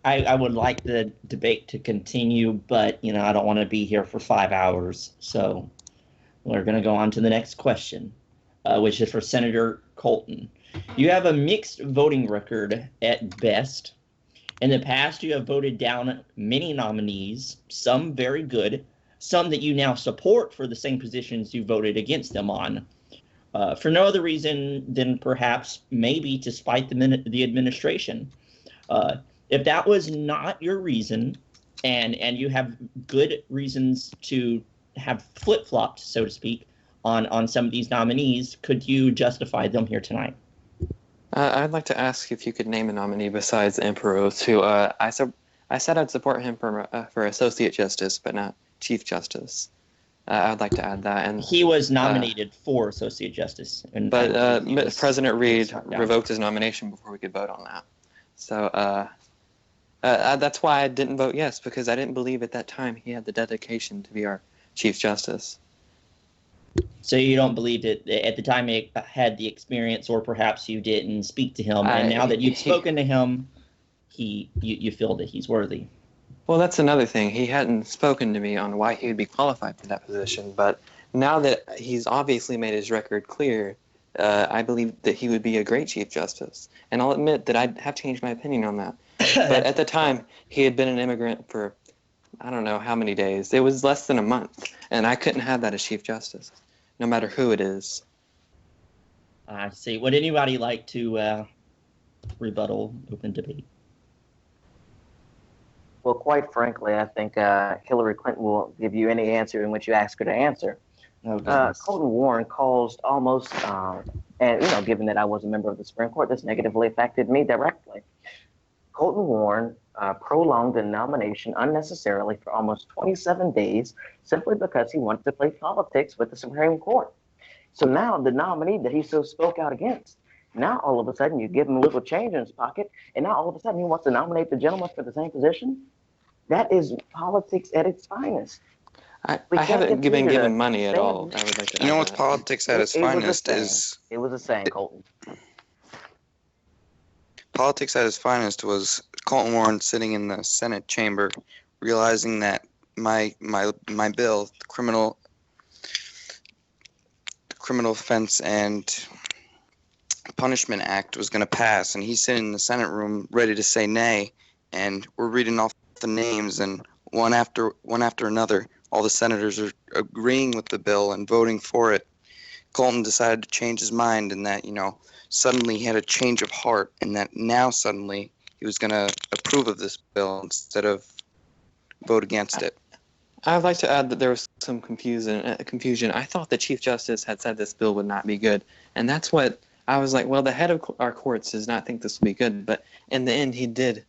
I would like the debate to continue, but, I don't want to be here for 5 hours. So we're going to go on to the next question, which is for Senator Colton. You have a mixed voting record at best. In the past, you have voted down many nominees, some very good, some that you now support for the same positions you voted against them on, for no other reason than perhaps maybe to spite the administration. If that was not your reason, and you have good reasons to have flip-flopped, so to speak, on some of these nominees, could you justify them here tonight? I'd like to ask if you could name a nominee besides Emperor, who I said I'd support him for Associate Justice, but not Chief Justice. I'd like to add that. And he was nominated for Associate Justice. But President Reed revoked his nomination before we could vote on that. So that's why I didn't vote yes, because I didn't believe at that time he had the dedication to be our Chief Justice. So you don't believe that at the time he had the experience, or perhaps you didn't speak to him, and now that you've spoken to him, you feel that he's worthy. Well, that's another thing. He hadn't spoken to me on why he would be qualified for that position, but now that he's obviously made his record clear, I believe that he would be a great Chief Justice. And I'll admit that I have changed my opinion on that. But at the time, he had been an immigrant for I don't know how many days. It was less than a month, and I couldn't have that as Chief Justice, no matter who it is. I see. Would anybody like to rebuttal open debate? Well, quite frankly, I think Hillary Clinton will give you any answer in which you ask her to answer. Colton Warren caused almost, and given that I was a member of the Supreme Court, this negatively affected me directly. Colton Warren prolonged the nomination unnecessarily for almost 27 days simply because he wanted to play politics with the Supreme Court. So now the nominee that he so spoke out against, now all of a sudden you give him a little change in his pocket, and now all of a sudden he wants to nominate the gentleman for the same position? That is politics at its finest. I haven't been given money at all. I would like to what's politics at its finest is... It was a saying, Colton. Politics at its finest was Colton Warren sitting in the Senate chamber, realizing that my bill, the criminal offense and punishment act, was going to pass, and he's sitting in the Senate room ready to say nay, and we're reading off the names, and one after another, all the senators are agreeing with the bill and voting for it. Colton decided to change his mind, and that, suddenly he had a change of heart, and that now suddenly he was going to approve of this bill instead of vote against it. I'd like to add that there was some confusion. I thought the Chief Justice had said this bill would not be good, and that's what I was like, well, the head of our courts does not think this will be good, but in the end he did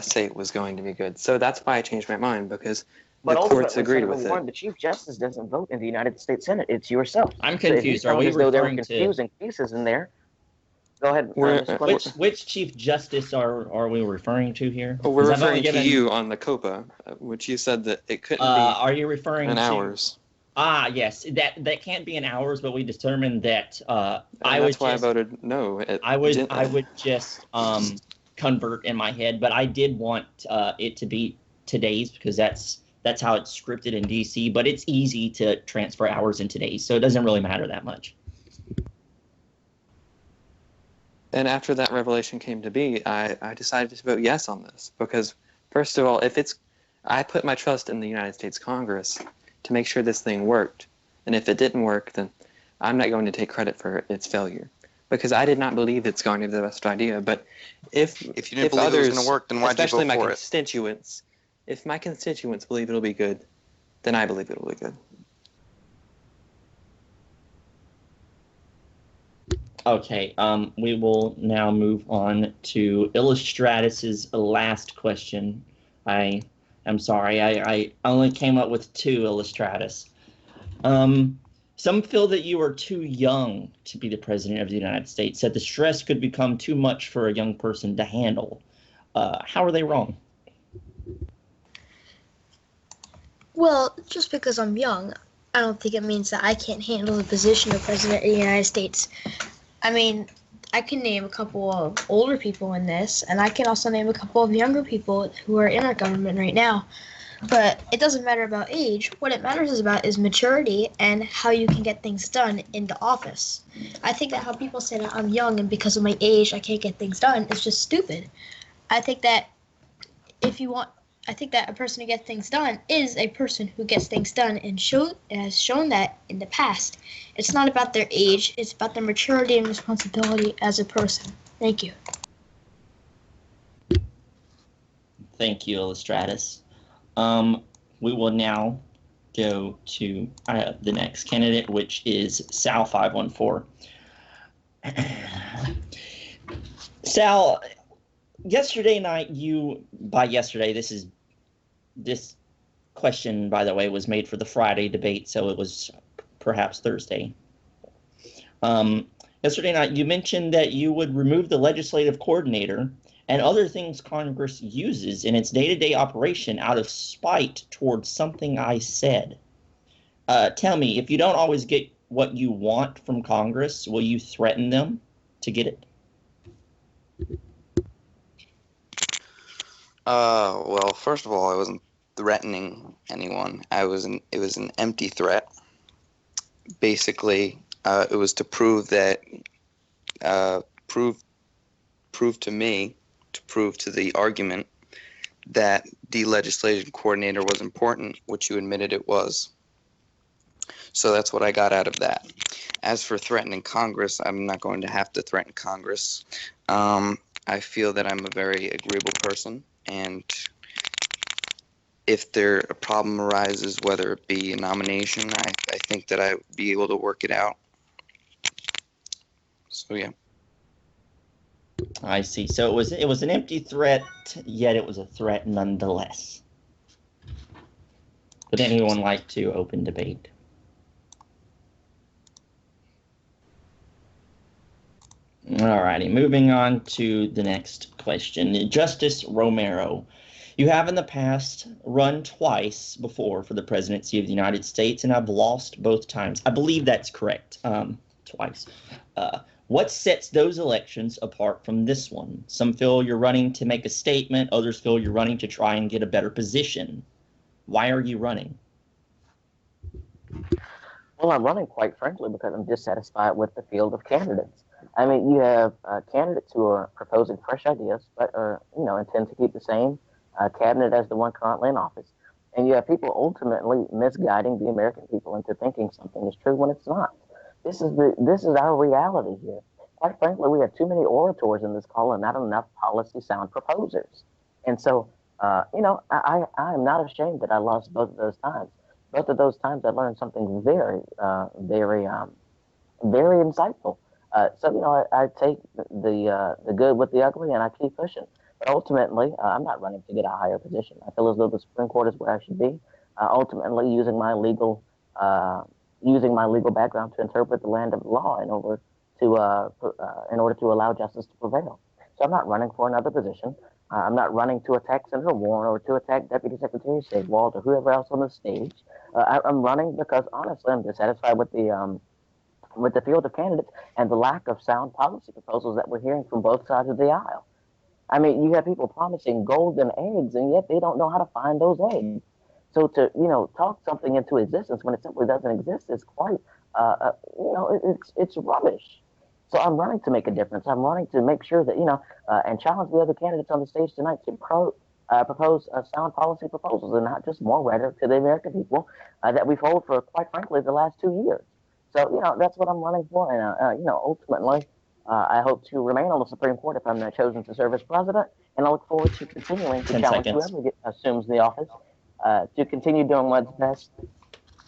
say it was going to be good. So that's why I changed my mind, because the courts agreed with it. The Chief Justice doesn't vote in the United States Senate. It's yourself. I'm confused. So Are we referring to confusing pieces in there? Go ahead. Which Chief Justice are we referring to here? Well, we're referring to you on the COPA, which you said that it couldn't be. Are you referring in to hours? Yes, that can't be in hours, but we determined that that's why I voted no. I would just convert in my head, but I did want it to be today's, because that's how it's scripted in DC. But it's easy to transfer hours in today's, so it doesn't really matter that much. And after that revelation came to be, I decided to vote yes on this, because first of all, I put my trust in the United States Congress to make sure this thing worked. And if it didn't work, then I'm not going to take credit for its failure, because I did not believe it's going to be the best idea. But if you didn't believe others, it was going to work, then why'd you vote for it? If my constituents believe it'll be good, then I believe it'll be good. Okay, we will now move on to Illustratus's last question. I'm sorry, I only came up with 2, Illustratus. Some feel that you are too young to be the president of the United States, that the stress could become too much for a young person to handle. How are they wrong? Well, just because I'm young, I don't think it means that I can't handle the position of president of the United States. I mean, I can name a couple of older people in this, and I can also name a couple of younger people who are in our government right now. But it doesn't matter about age. What it matters about is maturity and how you can get things done in the office. I think that how people say that I'm young and because of my age I can't get things done is just stupid. I think that I think that a person who gets things done is a person who gets things done and has shown that in the past. It's not about their age, it's about their maturity and responsibility as a person. Thank you. Thank you, Illustratus. We will now go to the next candidate, which is Sal 514. Sal, yesterday night, this question, by the way, was made for the Friday debate, so it was perhaps Thursday. Yesterday night, you mentioned that you would remove the legislative coordinator and other things Congress uses in its day-to-day operation out of spite towards something I said. Tell me, if you don't always get what you want from Congress, will you threaten them to get it? Well, first of all, I wasn't threatening anyone. It was an empty threat. Basically, it was to prove that, prove to me, to prove to the argument that de-legislation coordinator was important, which you admitted it was. So that's what I got out of that. As for threatening Congress, I'm not going to have to threaten Congress. I feel that I'm a very agreeable person, and if a problem arises, whether it be a nomination, I think that I would be able to work it out. So yeah. I see. So it was an empty threat, yet it was a threat nonetheless. Would anyone like to open debate? Alrighty, moving on to the next question. Justice Romero, you have in the past run twice before for the presidency of the United States and have lost both times. I believe that's correct. Twice. What sets those elections apart from this one? Some feel you're running to make a statement. Others feel you're running to try and get a better position. Why are you running? Well, I'm running, quite frankly, because I'm dissatisfied with the field of candidates. I mean, you have candidates who are proposing fresh ideas, but intend to keep the same cabinet as the one currently in office. And you have people ultimately misguiding the American people into thinking something is true when it's not. This is our reality here. Quite frankly, we have too many orators in this call and not enough policy sound proposers. And so, I am not ashamed that I lost both of those times. Both of those times I learned something very, very insightful. I take the good with the ugly and I keep pushing. But ultimately, I'm not running to get a higher position. I feel as though the Supreme Court is where I should be. Ultimately, using my legal background to interpret the land of the law in order to allow justice to prevail. So I'm not running for another position. I'm not running to attack Senator Warren or to attack Deputy Secretary of State Walt or whoever else on the stage. I'm running because honestly, I'm dissatisfied with the field of candidates and the lack of sound policy proposals that we're hearing from both sides of the aisle. I mean, you have people promising golden eggs, and yet they don't know how to find those eggs. So to talk something into existence when it simply doesn't exist is quite it's rubbish. So I'm running to make a difference. I'm running to make sure that and challenge the other candidates on the stage tonight to propose sound policy proposals and not just more rhetoric to the American people that we've heard for, quite frankly, the last 2 years. So that's what I'm running for, and ultimately. I hope to remain on the Supreme Court if I'm chosen to serve as president, and I look forward to continuing to challenge whoever assumes the office to continue doing what's best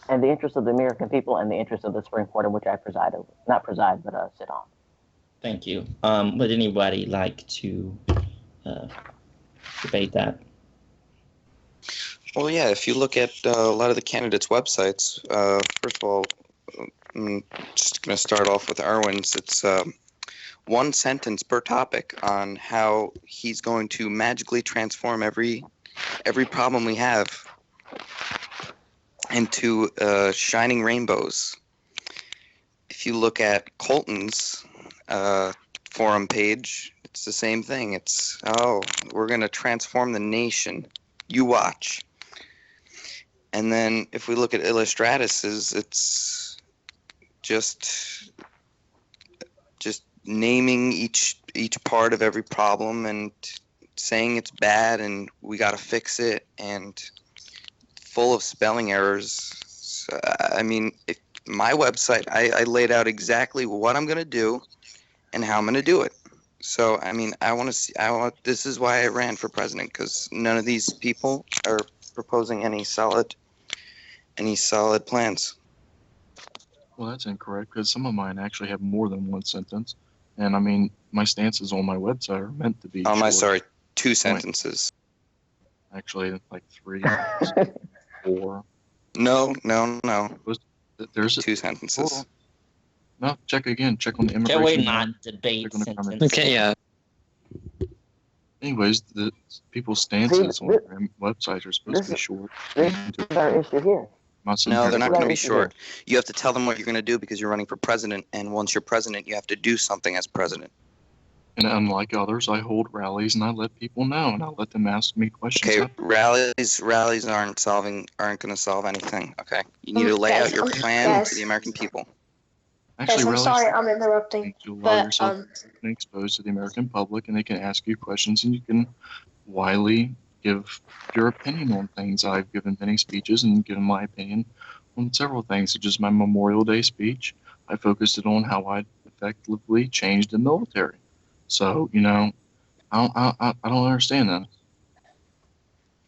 in the interest of the American people and the interest of the Supreme Court in which I preside over. Not preside, but sit on. Thank you. Would anybody like to debate that? Well, yeah, if you look at a lot of the candidates' websites, first of all, I'm just going to start off with Erwin's. It's one sentence per topic on how he's going to magically transform every problem we have into shining rainbows. If you look at Colton's forum page, it's the same thing. It's, we're going to transform the nation. You watch. And then if we look at Illustratus's, it's just naming each part of every problem and saying it's bad and we got to fix it, and full of spelling errors. So, I mean, my website, I laid out exactly what I'm going to do and how I'm going to do it. So, I mean, this is why I ran for president, because none of these people are proposing any solid plans. Well, that's incorrect, because some of mine actually have more than one sentence. And I mean, my stances on my website are meant to be short. 2 sentences. Actually, like 3, 4. No. There's 2 sentences. Hold on. No, check again. Check on the Can we immigration. not debate Check on the comment. sentences? Okay, yeah. Anyways, the people's stances on their websites are supposed to be short. This is our issue here. No, they're not going to be Right. short. You have to tell them what you're going to do because you're running for president, and once you're president, you have to do something as president. And unlike others, I hold rallies and I let people know, and I let them ask me questions. Okay, rallies aren't going to solve anything. Okay, you need to lay out your plan to the American people. Actually, Yes, I'm rallies sorry I'm interrupting, make you allow but yourself to be exposed to the American public, and they can ask you questions, and you can widely give your opinion on things. I've given many speeches and given my opinion on several things, such as my Memorial Day speech. I focused it on how I effectively changed the military. So, you know, I don't understand that.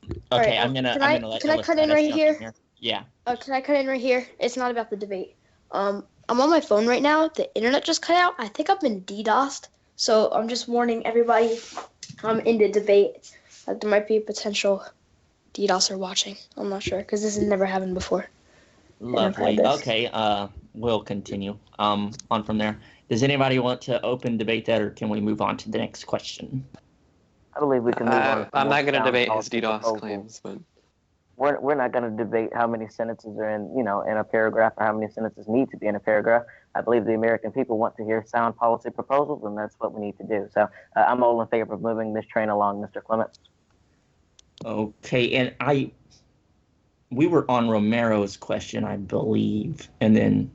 Okay, Alright, I'm gonna let can I cut in Illustratus right jump here? Yeah. Can I cut in right here? It's not about the debate. I'm on my phone right now. The internet just cut out. I think I've been DDoSed. So I'm just warning everybody in the debate that there might be a potential DDoSer watching. I'm not sure because this has never happened before. Lovely. this. Okay, we'll continue on from there. Does anybody want to open debate that, or can we move on to the next question? I believe we can move on. to I'm more not going to sound debate his policy DDoS proposals. claims, but We're not going to debate how many sentences are in a paragraph or how many sentences need to be in a paragraph. I believe the American people want to hear sound policy proposals, and that's what we need to do. So I'm all in favor of moving this train along, Mr. Clements. Okay, and we were on Romero's question, I believe, and then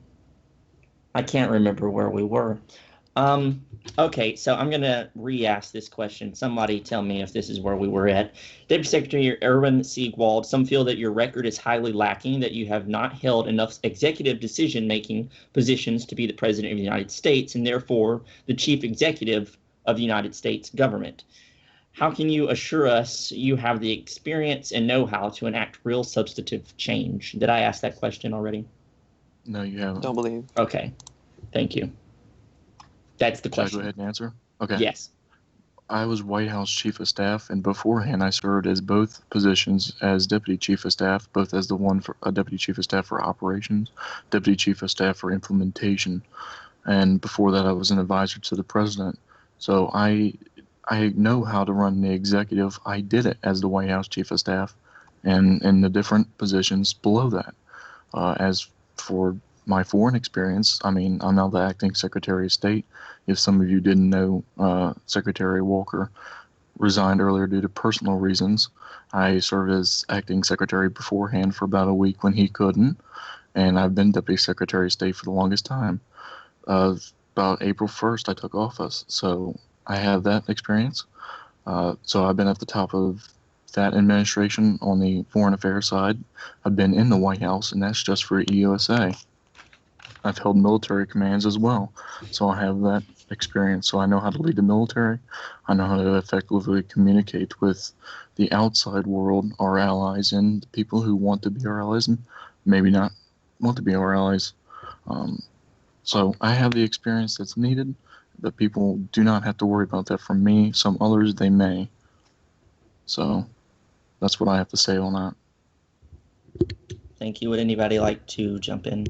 I can't remember where we were. Okay, so I'm going to re-ask this question. Somebody tell me if this is where we were at. Deputy Secretary Erwin Siegwald, some feel that your record is highly lacking, that you have not held enough executive decision-making positions to be the President of the United States, and therefore the Chief Executive of the United States government. How can you assure us you have the experience and know-how to enact real substantive change? Did I ask that question already? No, you haven't. don't believe. Okay, thank you. That's the Should I question. go ahead and answer? Okay. Yes. I was White House Chief of Staff, and beforehand I served as both positions as Deputy Chief of Staff, both as the one for Deputy Chief of Staff for Operations, Deputy Chief of Staff for Implementation, and before that I was an advisor to the President. So I know how to run the executive. I did it as the White House Chief of Staff, and in the different positions below that. As for my foreign experience, I mean, I'm now the acting Secretary of State. If some of you didn't know, Secretary Walker resigned earlier due to personal reasons. I served as acting secretary beforehand for about a week when he couldn't, and I've been Deputy Secretary of State for the longest time. About April 1st, I took office, so I have that experience. So I've been at the top of that administration on the foreign affairs side. I've been in the White House, and that's just for EUSA. I've held military commands as well, so I have that experience. So I know how to lead the military. I know how to effectively communicate with the outside world, our allies, and the people who want to be our allies and maybe not want to be our allies. So I have the experience that's needed, but people do not have to worry about that from me. Some others, they may. So that's what I have to say on that. Thank you. Would anybody like to jump in?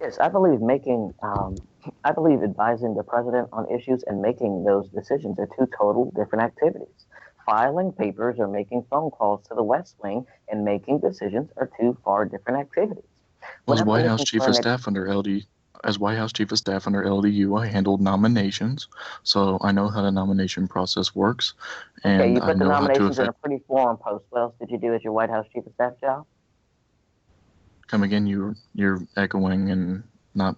Yes, I believe advising the president on issues and making those decisions are two total different activities. Filing papers or making phone calls to the West Wing and making decisions are two far different activities. Well, as Whenever White we're House Chief of concerned that, Staff under LD, as White House Chief of Staff under LDU, I handled nominations, so I know how the nomination process works, okay, and you I put the know how to nominations in a affect. pretty forum post. What else did you do as your White House Chief of Staff job? Come again, you're echoing and not.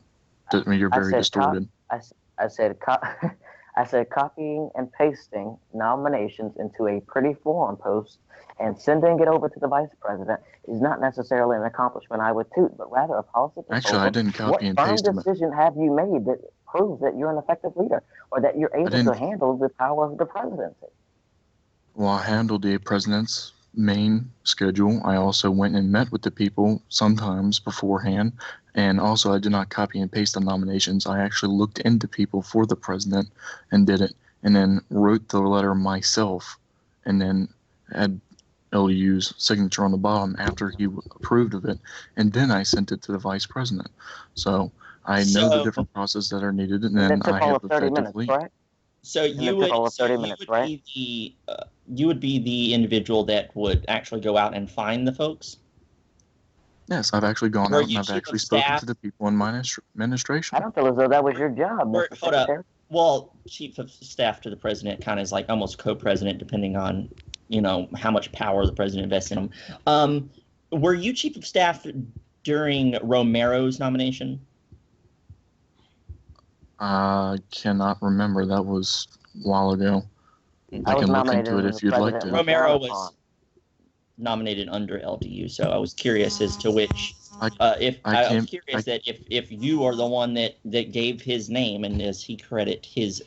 You're I very said, distorted. I said, I said copying and pasting nominations into a pretty forum post and sending it over to the vice president is not necessarily an accomplishment I would toot, but rather a policy Actually, I proposal. didn't copy What and firm paste them. decision have you made that proves that you're an effective leader or that you're I able to didn't. handle the power of the presidency? Well, I handled the president's main schedule. I also went and met with the people sometimes beforehand. And also, I did not copy and paste the nominations. I actually looked into people for the president and did it. And then wrote the letter myself and then had LU's signature on the bottom after he approved of it. And then I sent it to the vice president. So I know the So, different processes that are needed. And And then that took I all have of 30 minutes, effectively. correct? so And you that took would, all of so 30 you minutes, would right? be you would be the individual that would actually go out and find the folks. Yes, I've actually gone Were out and you I've chief actually of spoken staff? to the people in my administration. I don't feel as though that was your job, Or Mr. hold up. Secretary. Well, chief of staff to the president kind of is like almost co-president, depending on how much power the president invests in him. Were you chief of staff during Romero's nomination? I cannot remember. That was a while ago. I was can look nominated into it when if the you'd like president to. looked down Romero upon. was nominated under LDU, so I was curious as to which. If I I was came. curious that if you are the one that gave his name, and does he credit his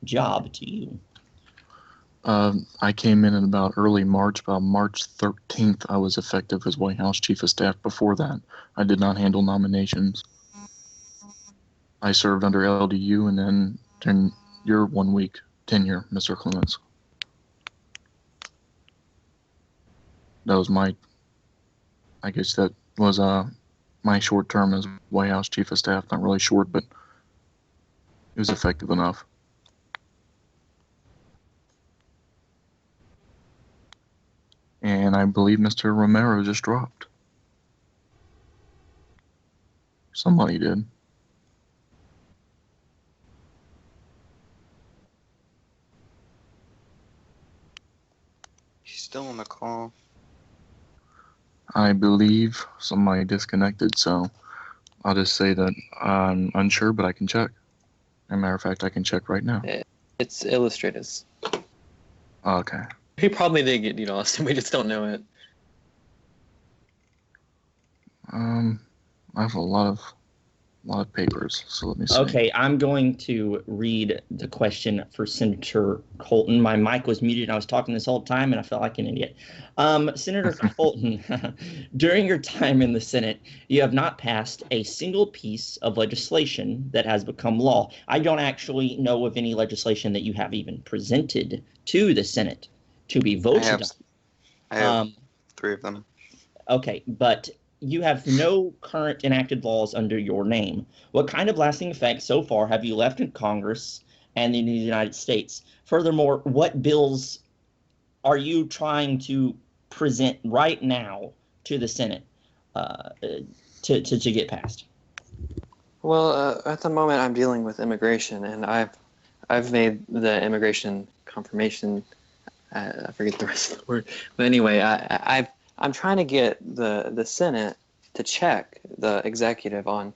job to you? I came in about early March. About March 13th, I was effective as White House Chief of Staff. Before that, I did not handle nominations. I served under LDU, and then during your 1 week tenure, Mr. Clements. That was my. I guess that was my short term as White House Chief of Staff. Not really short, but it was effective enough. And I believe Mr. Romero just dropped. Somebody did. He's still on the call. I believe somebody disconnected, so I'll just say that I'm unsure, but I can check. As a matter of fact, I can check right now. It's illustrators. Okay. He probably did get lost, and we just don't know it. I have a lot of papers, so let me see. Okay, I'm going to read the question for Senator Colton. My mic was muted, and I was talking this whole time, and I felt like an idiot. Senator Colton, during your time in the Senate, you have not passed a single piece of legislation that has become law. I don't actually know of any legislation that you have even presented to the Senate to be voted on. I have 3 of them. Okay, but you have no current enacted laws under your name. What kind of lasting effect so far have you left in Congress and in the United States? Furthermore, what bills are you trying to present right now to the Senate to get passed? Well, at the moment, I'm dealing with immigration, and I've made the immigration confirmation. I forget the rest of the word, but anyway, I'm trying to get the Senate to check the executive on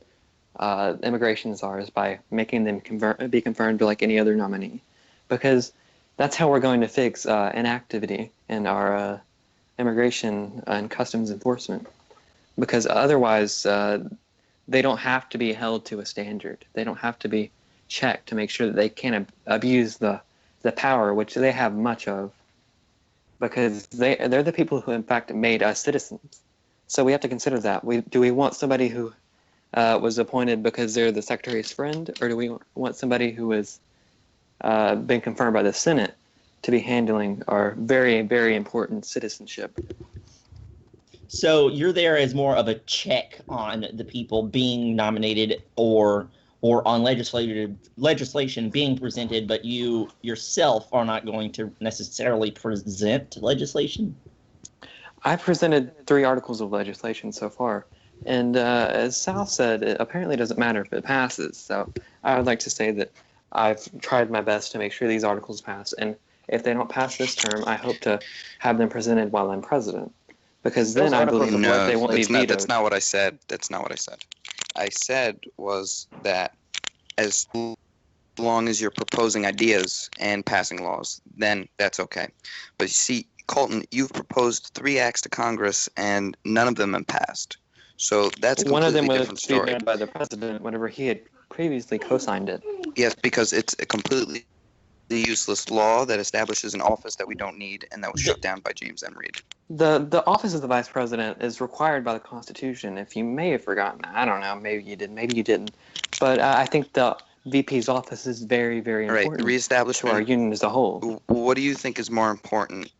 immigration czars by making them be confirmed like any other nominee, because that's how we're going to fix inactivity in our immigration and customs enforcement. Because otherwise, they don't have to be held to a standard. They don't have to be checked to make sure that they can't abuse the power, which they have much of. Because they're the people who, in fact, made us citizens. So we have to consider that. Do we want somebody who was appointed because they're the secretary's friend, or do we want somebody who has been confirmed by the Senate to be handling our very, very important citizenship? So you're there as more of a check on the people being nominated or on legislation being presented, but you yourself are not going to necessarily present legislation? I've presented 3 articles of legislation so far, and as Sal said, it apparently doesn't matter if it passes. So I would like to say that I've tried my best to make sure these articles pass, and if they don't pass this term, I hope to have them presented while I'm president, because then I believe No, they won't be vetoed. that's not what I said. That's not what I said. I said was that as long as you're proposing ideas and passing laws, then that's okay. But you see, Colton, you've proposed 3 acts to Congress, and none of them have passed. So that's a One of completely them different was story. vetoed by the president whenever he had previously co-signed it. Yes, because it's a completely useless law that establishes an office that we don't need, and that was shut down by James M. Reed. The office of the vice president is required by the Constitution. If you may have forgotten that, I don't know, maybe you did, maybe you didn't. But I think the VP's office is very, very All right, important to our reestablishment. union as a whole. What do you think is more important?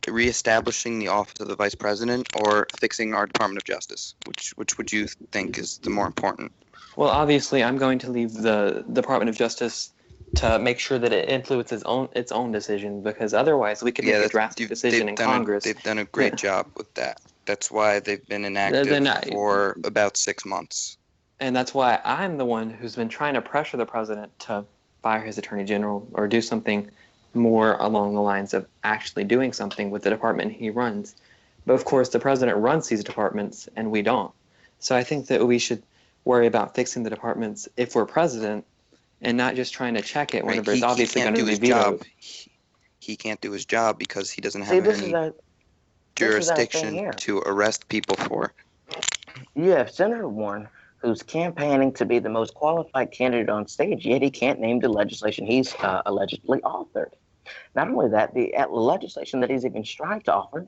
Reestablishing the office of the vice president or fixing our Department of Justice? Which would you think is the more important? Well, obviously, I'm going to leave the Department of Justice to make sure that it influences its own decision, because otherwise we could make a drastic decision in Congress. They've done a great job with that. That's why they've been inactive for about 6 months. And that's why I'm the one who's been trying to pressure the president to fire his attorney general or do something more along the lines of actually doing something with the department he runs. But of course, the president runs these departments and we don't. So I think that we should worry about fixing the departments if we're president, and not just trying to check it whenever it's obviously going to be vetoed. He can't do his job because he doesn't have any jurisdiction to arrest people for. You have Senator Warren, who's campaigning to be the most qualified candidate on stage, yet he can't name the legislation he's allegedly authored. Not only that, the legislation that he's even strived to offer,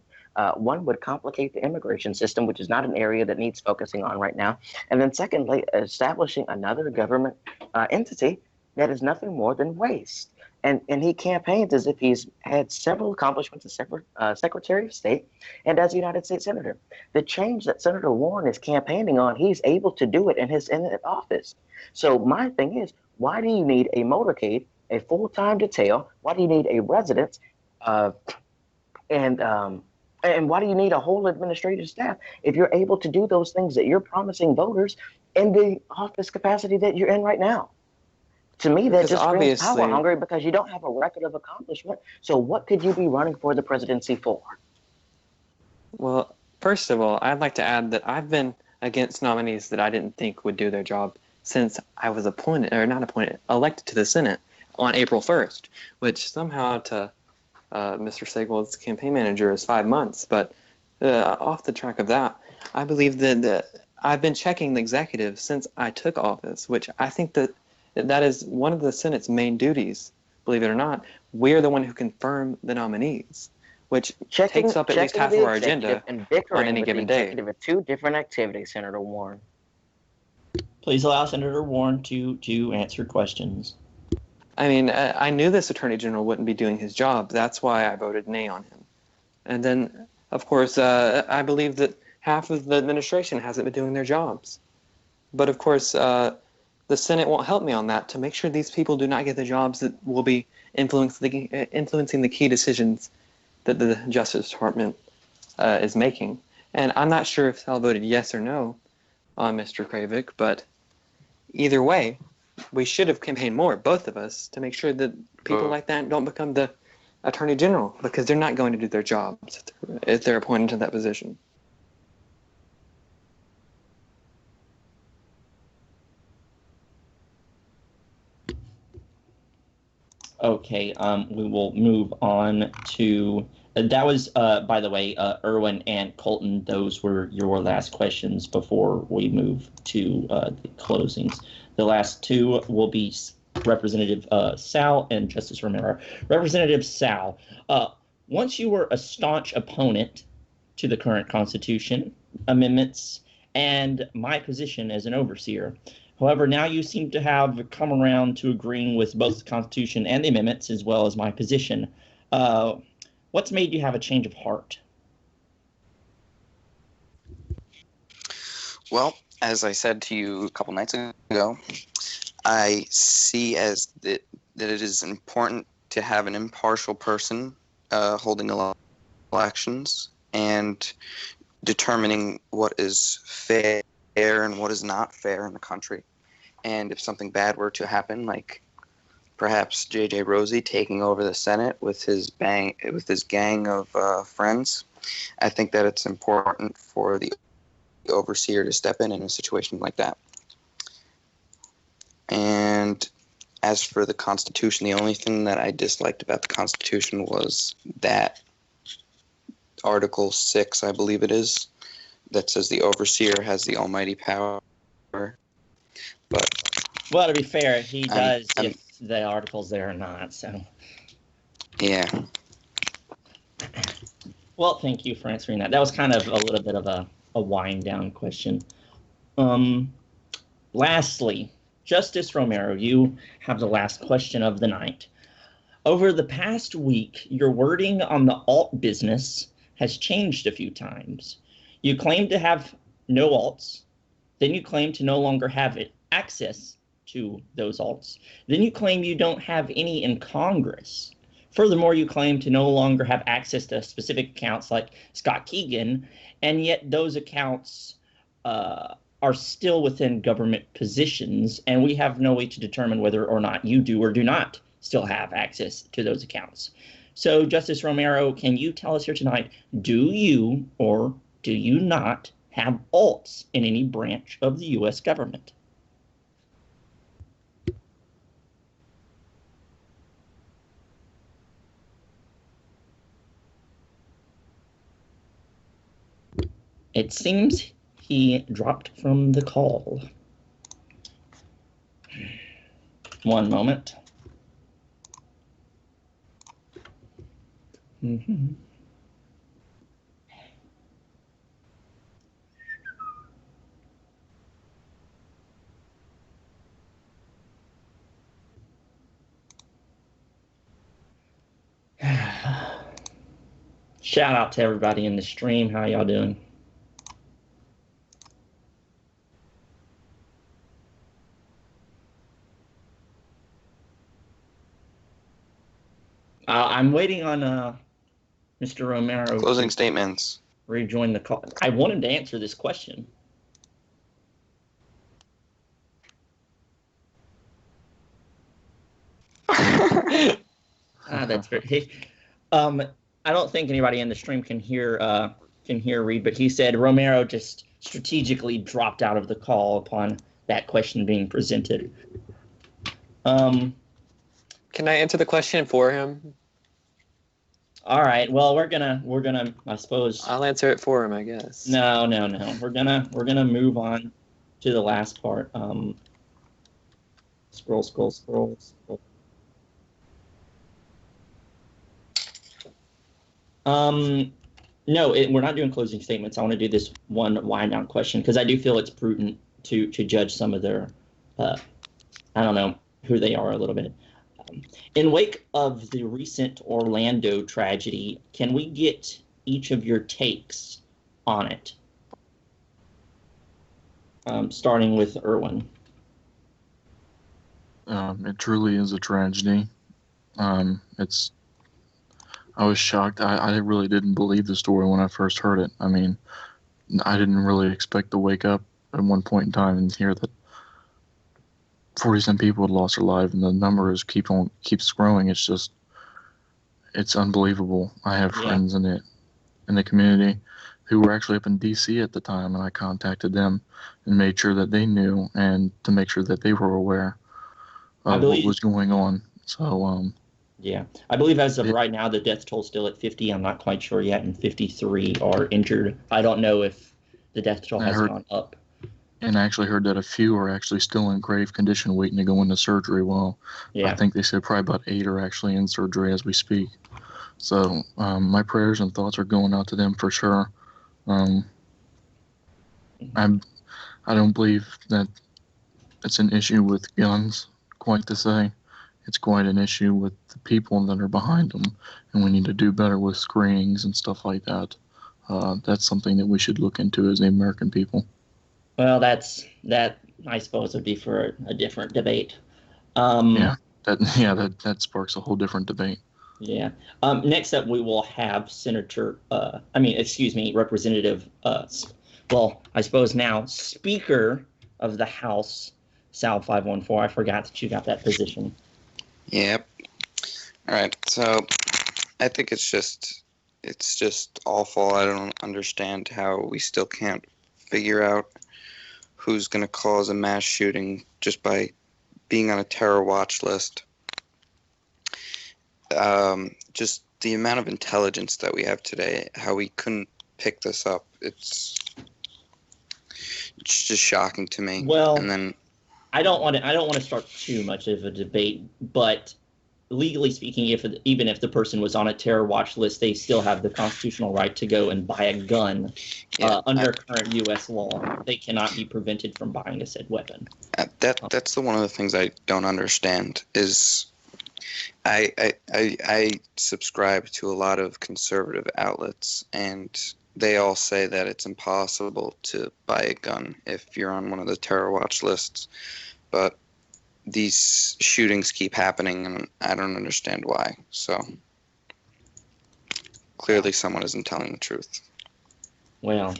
one would complicate the immigration system, which is not an area that needs focusing on right now. And then secondly, establishing another government entity that is nothing more than waste. And he campaigns as if he's had several accomplishments as Secretary of State and as a United States Senator. The change that Senator Warren is campaigning on, he's able to do it in his office. So my thing is, why do you need a motorcade, a full-time detail? Why do you need a residence? And why do you need a whole administrative staff if you're able to do those things that you're promising voters in the office capacity that you're in right now? To me, that just screams power hungry, because you don't have a record of accomplishment. So what could you be running for the presidency for? Well, first of all, I'd like to add that I've been against nominees that I didn't think would do their job since I was elected to the Senate on April 1st, which somehow to Mr. Segel's campaign manager is 5 months. But off the track of that, I believe that I've been checking the executive since I took office, which I think that is one of the Senate's main duties. Believe it or not, we're the one who confirm the nominees, which takes up at least half of our agenda on any given day. Are 2 different activities, Senator Warren. Please allow Senator Warren to answer questions. I mean, I knew this Attorney General wouldn't be doing his job. That's why I voted nay on him. And then, of course, I believe that half of the administration hasn't been doing their jobs. But of course, the Senate won't help me on that to make sure these people do not get the jobs that will be influencing the key decisions that the Justice Department is making. And I'm not sure if Sal voted yes or no on Mr. Kravik, but either way, we should have campaigned more, both of us, to make sure that people like that don't become the Attorney General, because they're not going to do their jobs if they're appointed to that position. Okay, we will move on to that was by the way, Erwin and Colton, those were your last questions before we move to the closings. The last 2 will be Representative Sal and Justice Romero. Representative Sal, once you were a staunch opponent to the current Constitution amendments and my position as an overseer. However, now you seem to have come around to agreeing with both the Constitution and the amendments, as well as my position. What's made you have a change of heart? Well, as I said to you a couple nights ago, I see as that it is important to have an impartial person holding elections and determining what is fair and what is not fair in the country. And if something bad were to happen, like perhaps J.J. Rosie taking over the Senate with his gang of friends, I think that it's important for the overseer to step in a situation like that. And as for the Constitution, the only thing that I disliked about the Constitution was that Article 6, I believe it is, that says the overseer has the almighty power. But Well, to be fair, he does if the article's there or not, so. Yeah. Well, thank you for answering that. That was kind of a little bit of a wind-down question. Lastly, Justice Romero, you have the last question of the night. Over the past week, your wording on the alt business has changed a few times. You claim to have no alts, then you claim to no longer have access to those alts, then you claim you don't have any in Congress. Furthermore, you claim to no longer have access to specific accounts like Scott Keegan, and yet those accounts are still within government positions, and we have no way to determine whether or not you do or do not still have access to those accounts. So, Justice Romero, can you tell us here tonight, do you or do you not have alts in any branch of the U.S. government? It seems he dropped from the call. One moment. Shout out to everybody in the stream. How y'all doing? I'm waiting on Mr. Romero Closing statements. Rejoin the call. I wanted to answer this question. That's great. I don't think anybody in the stream can hear Reed, but he said Romero just strategically dropped out of the call upon that question being presented. Can I answer the question for him? All right. Well, we're gonna. I suppose. I'll answer it for him, I guess. No. We're gonna move on to the last part. Scroll. No, we're not doing closing statements. I want to do this one wind down question because I do feel it's prudent to judge some of their, I don't know who they are a little bit. In wake of the recent Orlando tragedy, can we get each of your takes on it? Starting with Erwin. It truly is a tragedy. I was shocked. I really didn't believe the story when I first heard it. I mean, I didn't really expect to wake up at one point in time and hear that 40-some people had lost their lives, and the numbers keeps growing. It's unbelievable. I have friends in the community who were actually up in D.C. at the time, and I contacted them and made sure that they knew and to make sure that they were aware of what was going on. So, yeah, I believe as of right now, the death toll is still at 50. I'm not quite sure yet, and 53 are injured. I don't know if the death toll has gone up. And I actually heard that a few are actually still in grave condition waiting to go into surgery. Well, I think they said probably about 8 are actually in surgery as we speak. So my prayers and thoughts are going out to them for sure. I don't believe that it's an issue with guns, quite to say. It's quite an issue with the people that are behind them, and we need to do better with screenings and stuff like that. That's something that we should look into as the American people. Well, that I suppose would be for a different debate. Yeah, that sparks a whole different debate. Yeah. Next up, we will have Representative, well, I suppose now Speaker of the House, Sal 514. I forgot that you got that position. Yep. All right. So I think it's just awful. I don't understand how we still can't figure out who's going to cause a mass shooting just by being on a terror watch list. Just the amount of intelligence that we have today, how we couldn't pick this up, it's just shocking to me. Well, and then I don't want to start too much of a debate, but legally speaking, even if the person was on a terror watch list, they still have the constitutional right to go and buy a gun. Under current U.S. law, they cannot be prevented from buying a said weapon. That's one of the things I don't understand is I subscribe to a lot of conservative outlets, and they all say that it's impossible to buy a gun if you're on one of the terror watch lists. But these shootings keep happening, and I don't understand why. So clearly someone isn't telling the truth. Well,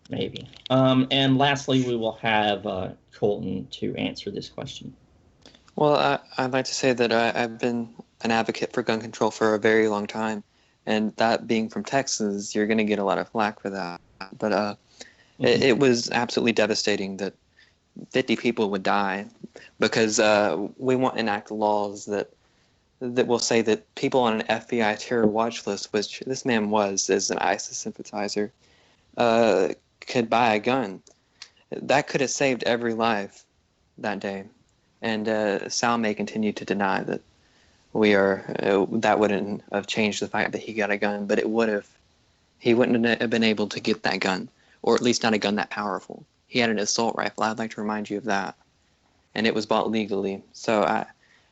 maybe. And lastly, we will have Colton to answer this question. Well, I'd like to say that I've been an advocate for gun control for a very long time, and that being from Texas, you're going to get a lot of flack for that. But it was absolutely devastating that 50 people would die because we want to enact laws that will say that people on an FBI terror watch list, which this man was as an ISIS sympathizer, could buy a gun. That could have saved every life that day. And Sal may continue to deny that that wouldn't have changed the fact that he got a gun, but it would have. He wouldn't have been able to get that gun, or at least not a gun that powerful. He had an assault rifle. I'd like to remind you of that. And it was bought legally. So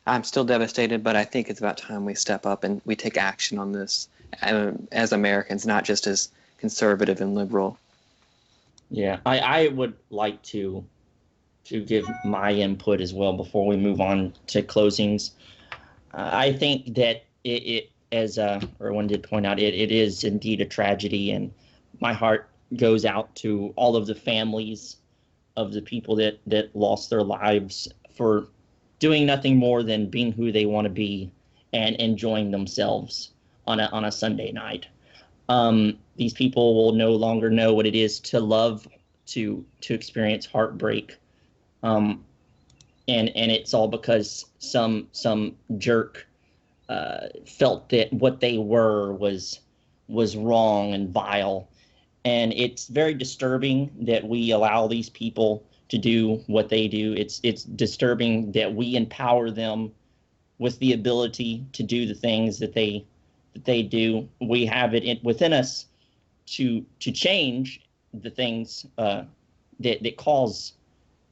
I'm still devastated, but I think it's about time we step up and we take action on this as Americans, not just as conservative and liberal. Yeah, I would like to give my input as well before we move on to closings. I think that it as Erwin did point out, it is indeed a tragedy, and my heart goes out to all of the families of the people that lost their lives for doing nothing more than being who they want to be and enjoying themselves on a Sunday night. These people will no longer know what it is to love, to experience heartbreak, and it's all because some jerk felt that what they were was wrong and vile. And it's very disturbing that we allow these people to do what they do. It's disturbing that we empower them with the ability to do the things that they do. We have it within us to change the things that cause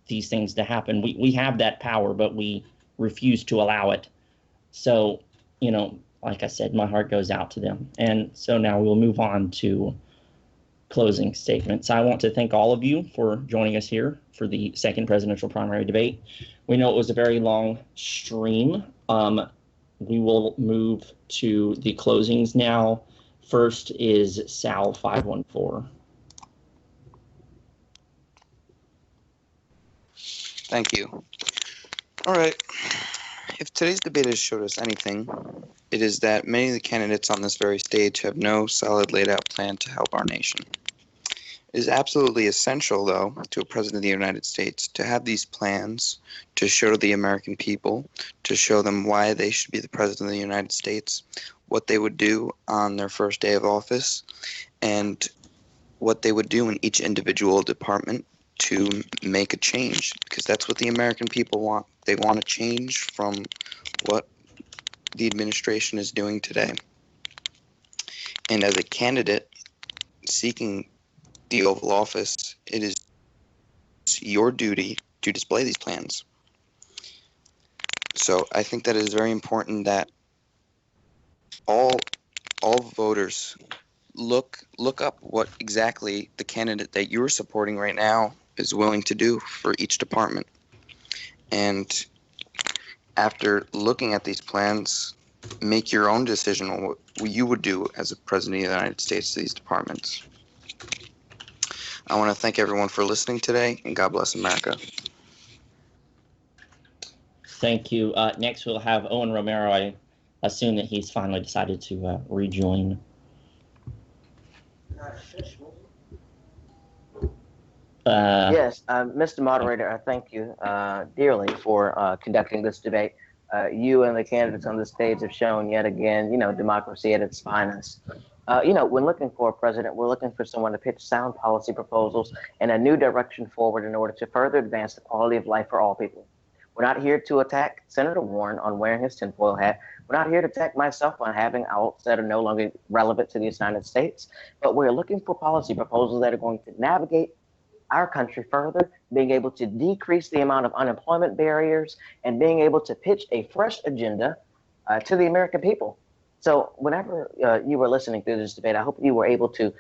these things to happen. We have that power, but we refuse to allow it. So, like I said, my heart goes out to them. And so now we'll move on to closing statements. I want to thank all of you for joining us here for the second presidential primary debate. We know it was a very long stream. We will move to the closings now. First is Sal 514. Thank you. All right. If today's debate has showed us anything, it is that many of the candidates on this very stage have no solid laid out plan to help our nation. It is absolutely essential, though, to a president of the United States to have these plans to show to the American people, to show them why they should be the president of the United States, what they would do on their first day of office, and what they would do in each individual department to make a change, because that's what the American people want. They want a change from what the administration is doing today. And as a candidate seeking the Oval Office, it is your duty to display these plans. So I think that it is very important that all voters look up what exactly the candidate that you're supporting right now is willing to do for each department. And after looking at these plans, make your own decision on what you would do as a president of the United States to these departments. I want to thank everyone for listening today, and God bless America. Thank you. Next, we'll have Owen Romero. I assume that he's finally decided to rejoin. Yes, Mr. Moderator, I thank you dearly for conducting this debate. You and the candidates on the stage have shown yet again, democracy at its finest. When looking for a president, we're looking for someone to pitch sound policy proposals and a new direction forward in order to further advance the quality of life for all people. We're not here to attack Senator Warren on wearing his tinfoil hat. We're not here to attack myself on having outs that are no longer relevant to the United States, but we're looking for policy proposals that are going to navigate our country further, being able to decrease the amount of unemployment barriers and being able to pitch a fresh agenda to the American people. So whenever you were listening to this debate, I hope you were able to,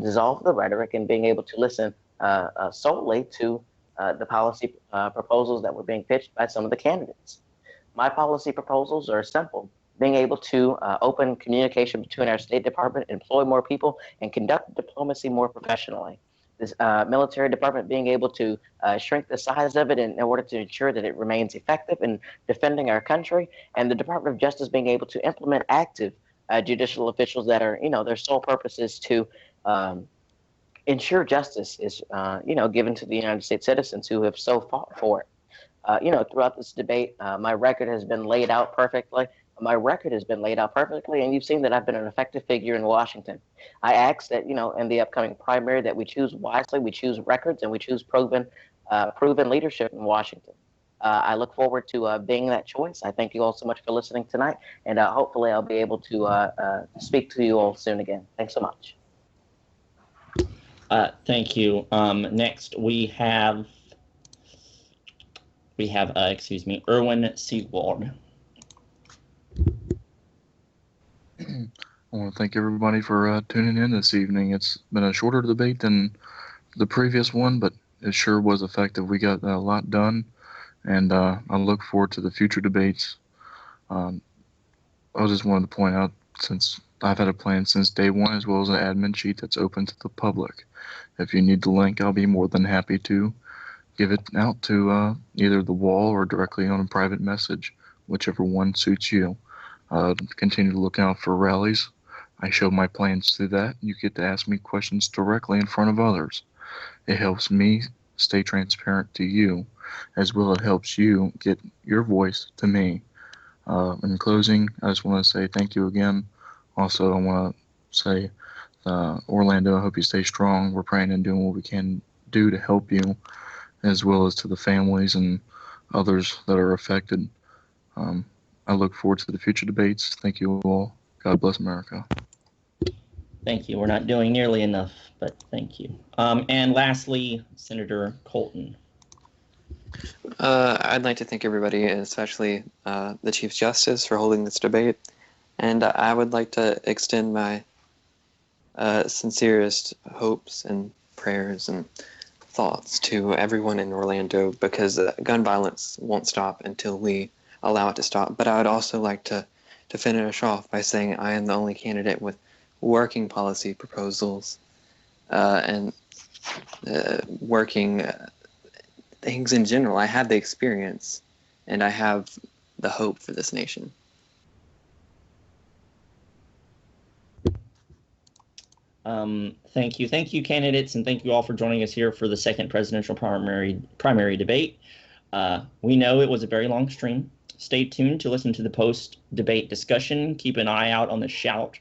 dissolve the rhetoric and being able to listen solely to the policy proposals that were being pitched by some of the candidates. My policy proposals are simple: being able to open communication between our State Department, employ more people, and conduct diplomacy more professionally. This military department being able to shrink the size of it in order to ensure that it remains effective in defending our country, and the Department of Justice being able to implement active judicial officials that are, their sole purpose is to ensure justice is, given to the United States citizens who have so fought for it. Throughout this debate, my record has been laid out perfectly. And you've seen that I've been an effective figure in Washington. I ask that, in the upcoming primary, that we choose wisely, we choose records, and we choose proven leadership in Washington. I look forward to being that choice. I thank you all so much for listening tonight, and hopefully I'll be able to speak to you all soon again. Thanks so much. Thank you. Next, we have Erwin Seawald. I want to thank everybody for tuning in this evening. It's been a shorter debate than the previous one, but it sure was effective. We got a lot done, and I look forward to the future debates. I just wanted to point out, since I've had a plan since day one, as well as an admin sheet that's open to the public. If you need the link, I'll be more than happy to give it out to either the wall or directly on a private message, whichever one suits you. Continue to look out for rallies. I show my plans through that. You get to ask me questions directly in front of others. It helps me stay transparent to you, as well as it helps you get your voice to me. In closing, I just want to say thank you again. Also, I want to say, Orlando, I hope you stay strong. We're praying and doing what we can do to help you, as well as to the families and others that are affected. I look forward to the future debates. Thank you all. God bless America. Thank you. We're not doing nearly enough, but thank you. And lastly, Senator Colton. I'd like to thank everybody, especially the Chief Justice, for holding this debate. And I would like to extend my sincerest hopes and prayers and thoughts to everyone in Orlando, because gun violence won't stop until we allow it to stop. But I would also like to finish off by saying I am the only candidate with working policy proposals and working things in general. I have the experience, and I have the hope for this nation. Thank you, candidates, and thank you all for joining us here for the second presidential primary debate. We know it was a very long stream. Stay tuned to listen to the post-debate discussion. Keep an eye out on the shout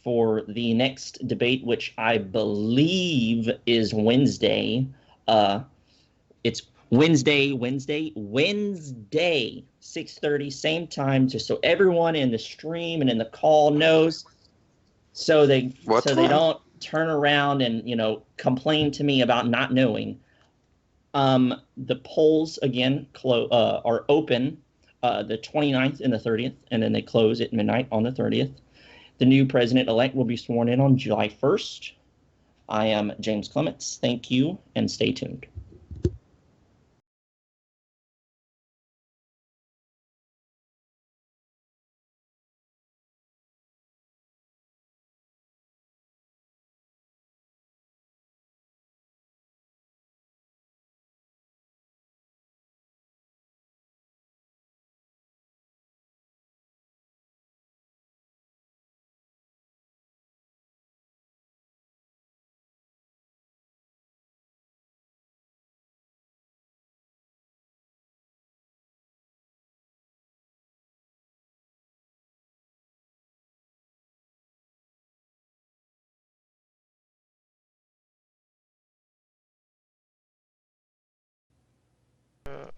for the next debate, which I believe is Wednesday. It's Wednesday, 6:30, same time, just so everyone in the stream and in the call knows, so they don't turn around and complain to me about not knowing. The polls again are open the 29th and the 30th, and then they close at midnight on the 30th. The new president-elect will be sworn in on July 1st. I am James Clements. Thank you, and stay tuned.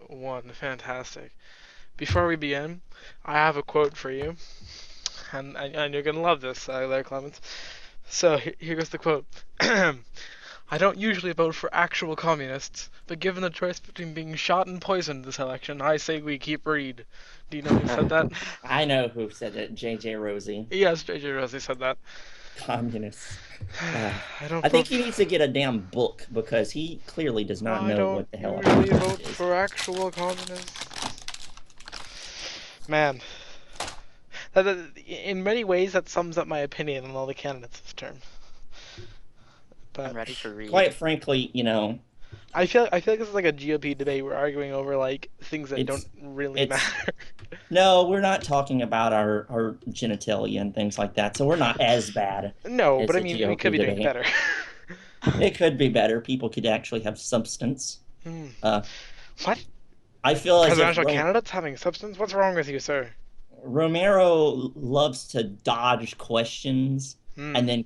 1. Fantastic. Before we begin, I have a quote for you, and you're gonna love this, Larry Clements. So here goes the quote. I don't usually vote for actual communists, but given the choice between being shot and poisoned this election, I say we keep Reed. Do you know who said that? I know who said it. J.J. Rosie. Yes, J.J. Rosie said that. Communists. I don't I think vote he needs to get a damn book because he clearly does not I know don't what the hell a usually communist vote is. for actual communists. Man, in many ways that sums up my opinion on all the candidates this term. But I'm ready for Reed. Quite frankly, I feel like this is like a GOP debate. We're arguing over like things that don't really matter. No, we're not talking about our genitalia and things like that, so we're not as bad. No, as but I a mean, we GOP could be doing debate. better. It could be better. People could actually have substance. What? I feel as if Presidential candidates having substance? What's wrong with you, sir? Romero loves to dodge questions and then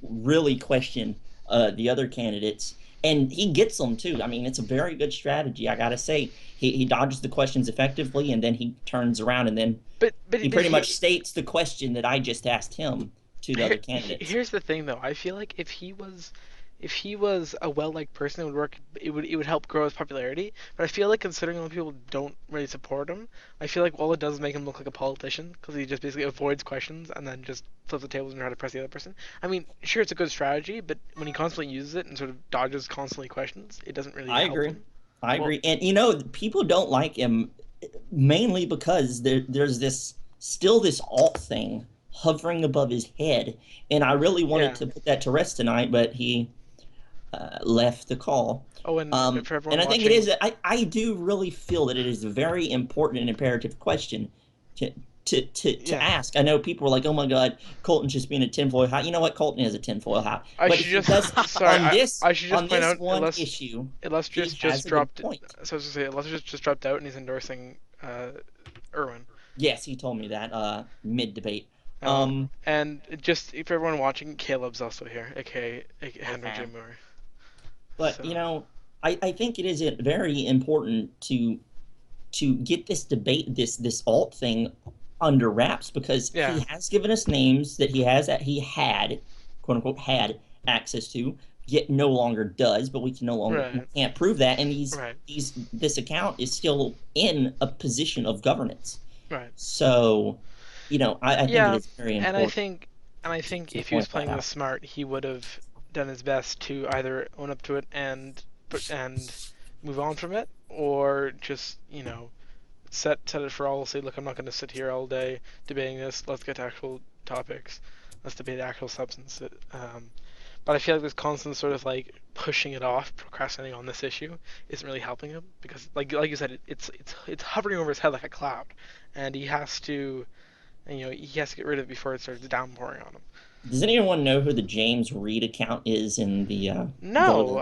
really question the other candidates. And he gets them too. I mean, it's a very good strategy. I gotta say, he dodges the questions effectively, and then he turns around and then he pretty much states the question that I just asked him to the other candidates. Here's the thing, though. I feel like if he was a well-liked person, it would work. It would help grow his popularity. But I feel like considering all the people don't really support him, I feel like all it does is make him look like a politician because he just basically avoids questions and then just flips the tables and tries to press the other person. I mean, sure, it's a good strategy, but when he constantly uses it and sort of dodges constantly questions, it doesn't really help him. I agree. And people don't like him mainly because there's this alt thing hovering above his head, and I really wanted to put that to rest tonight, but he left the call. Oh, and for everyone and I watching, think it is. I do really feel that it is a very important and imperative question to ask. I know people are like, "Oh my God, Colton's just being a tinfoil hat." You know what? Colton is a tinfoil hat. I should just point out one issue, Illustrious just dropped. So I was say Illustrious just dropped out, and he's endorsing Irwin. Yes, he told me that mid debate. And just for everyone watching, Caleb's also here, aka Henry J. Moore. But I think it is very important to get this debate, this alt thing under wraps, because he has given us names that he had, quote unquote, had access to, yet no longer does, but we can't prove that, and this account is still in a position of governance. Right. So, I think it is very important. And I think if he was playing this smart, he would have done his best to either own up to it and move on from it, or just set it for all. Say, look, I'm not going to sit here all day debating this. Let's get to actual topics. Let's debate actual substance. But I feel like this constant sort of like pushing it off, procrastinating on this issue, isn't really helping him because, like you said, it's hovering over his head like a cloud, and he has to get rid of it before it starts downpouring on him. Does anyone know who the James Reed account is in the? No,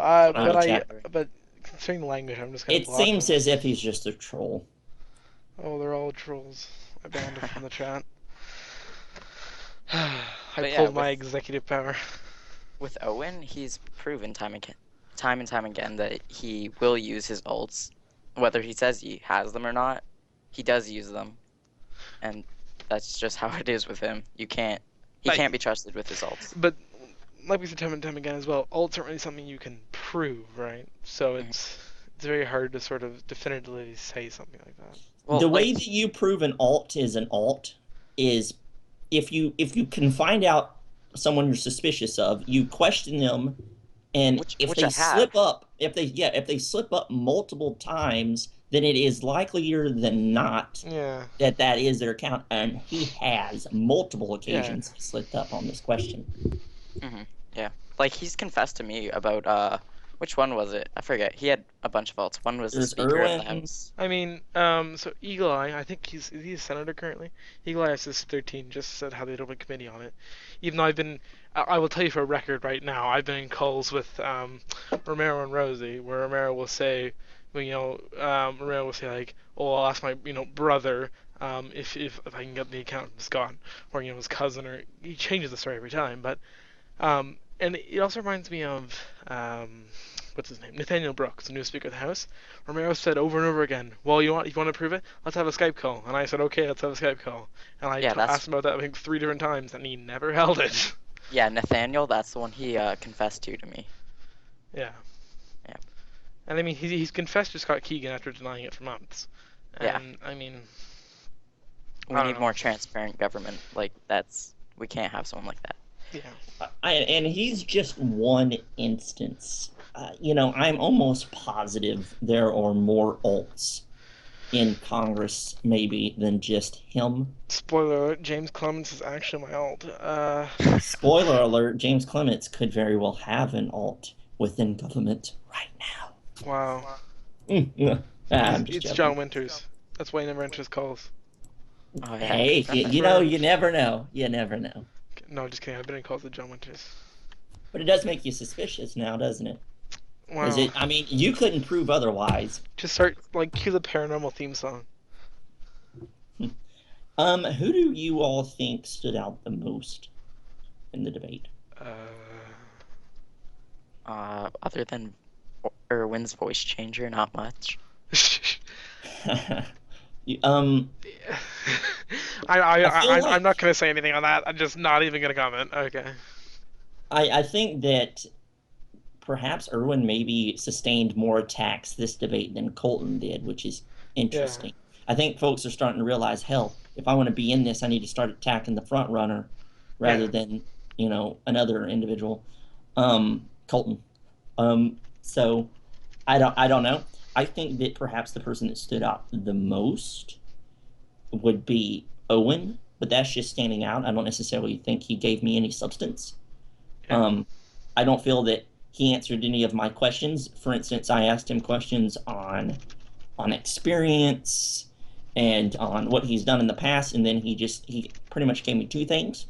but considering the language, I'm just gonna. It seems as if he's just a troll. Oh, they're all trolls. I banned him from the chat. I pulled my executive power. With Owen, he's proven time and time again that he will use his ults, whether he says he has them or not. He does use them, and that's just how it is with him. He can't be trusted with his ults. But like we said time and time again as well, ults aren't really something you can prove, right? So it's very hard to sort of definitively say something like that. Well, the way that you prove an alt is an alt is if you can find out someone you're suspicious of, you question them, and if they slip up multiple times, then it is likelier than not that is their account, and he has multiple occasions slipped up on this question. Yeah, like he's confessed to me about which one was it? I forget. He had a bunch of alts. One was the Speaker of the House. I mean, so Eagle Eye, I think he's a senator currently. Eagle Eye has 13 just said how they'd open a committee on it. Even though I will tell you for a record right now, I've been in calls with Romero and Rosie, where Romero will say, Romero will say like, "Oh, I'll ask my brother if I can get the account from Scott, or his cousin," or he changes the story every time. But and it also reminds me of what's his name, Nathaniel Brooks, the new Speaker of the House, Romero said over and over again, well, you want to prove it? Let's have a Skype call. And I said, okay, let's have a Skype call. And I asked him about that, I think, 3 different times, and he never held it. Yeah, Nathaniel, that's the one he confessed to me. Yeah. Yeah. And I mean, he's confessed to Scott Keegan after denying it for months. And, yeah. I mean, we need more transparent government. Like, we can't have someone like that. Yeah. And he's just one instance. I'm almost positive there are more alts in Congress, maybe, than just him. Spoiler alert, JamesClements is actually my alt. Spoiler alert, JamesClements could very well have an alt within government right now. Wow. It's John Winters. That's why he never enters calls. Oh, yeah. Hey, you never know. You never know. No, just kidding. I've been in calls with John Winters. But it does make you suspicious now, doesn't it? Wow. You couldn't prove otherwise. Just start, cue the paranormal theme song. Who do you all think stood out the most in the debate? Other than Erwin's voice changer, not much. I'm not gonna say anything on that. I'm just not even gonna comment. Okay. I think that perhaps Erwin maybe sustained more attacks this debate than Colton did, which is interesting. Yeah. I think folks are starting to realize, hell, if I want to be in this, I need to start attacking the front runner rather than, another individual. Colton. So I don't know. I think that perhaps the person that stood out the most would be Owen, but that's just standing out. I don't necessarily think he gave me any substance. Yeah. I don't feel that he answered any of my questions. For instance, I asked him questions on experience and on what he's done in the past, and then he pretty much gave me 2 things.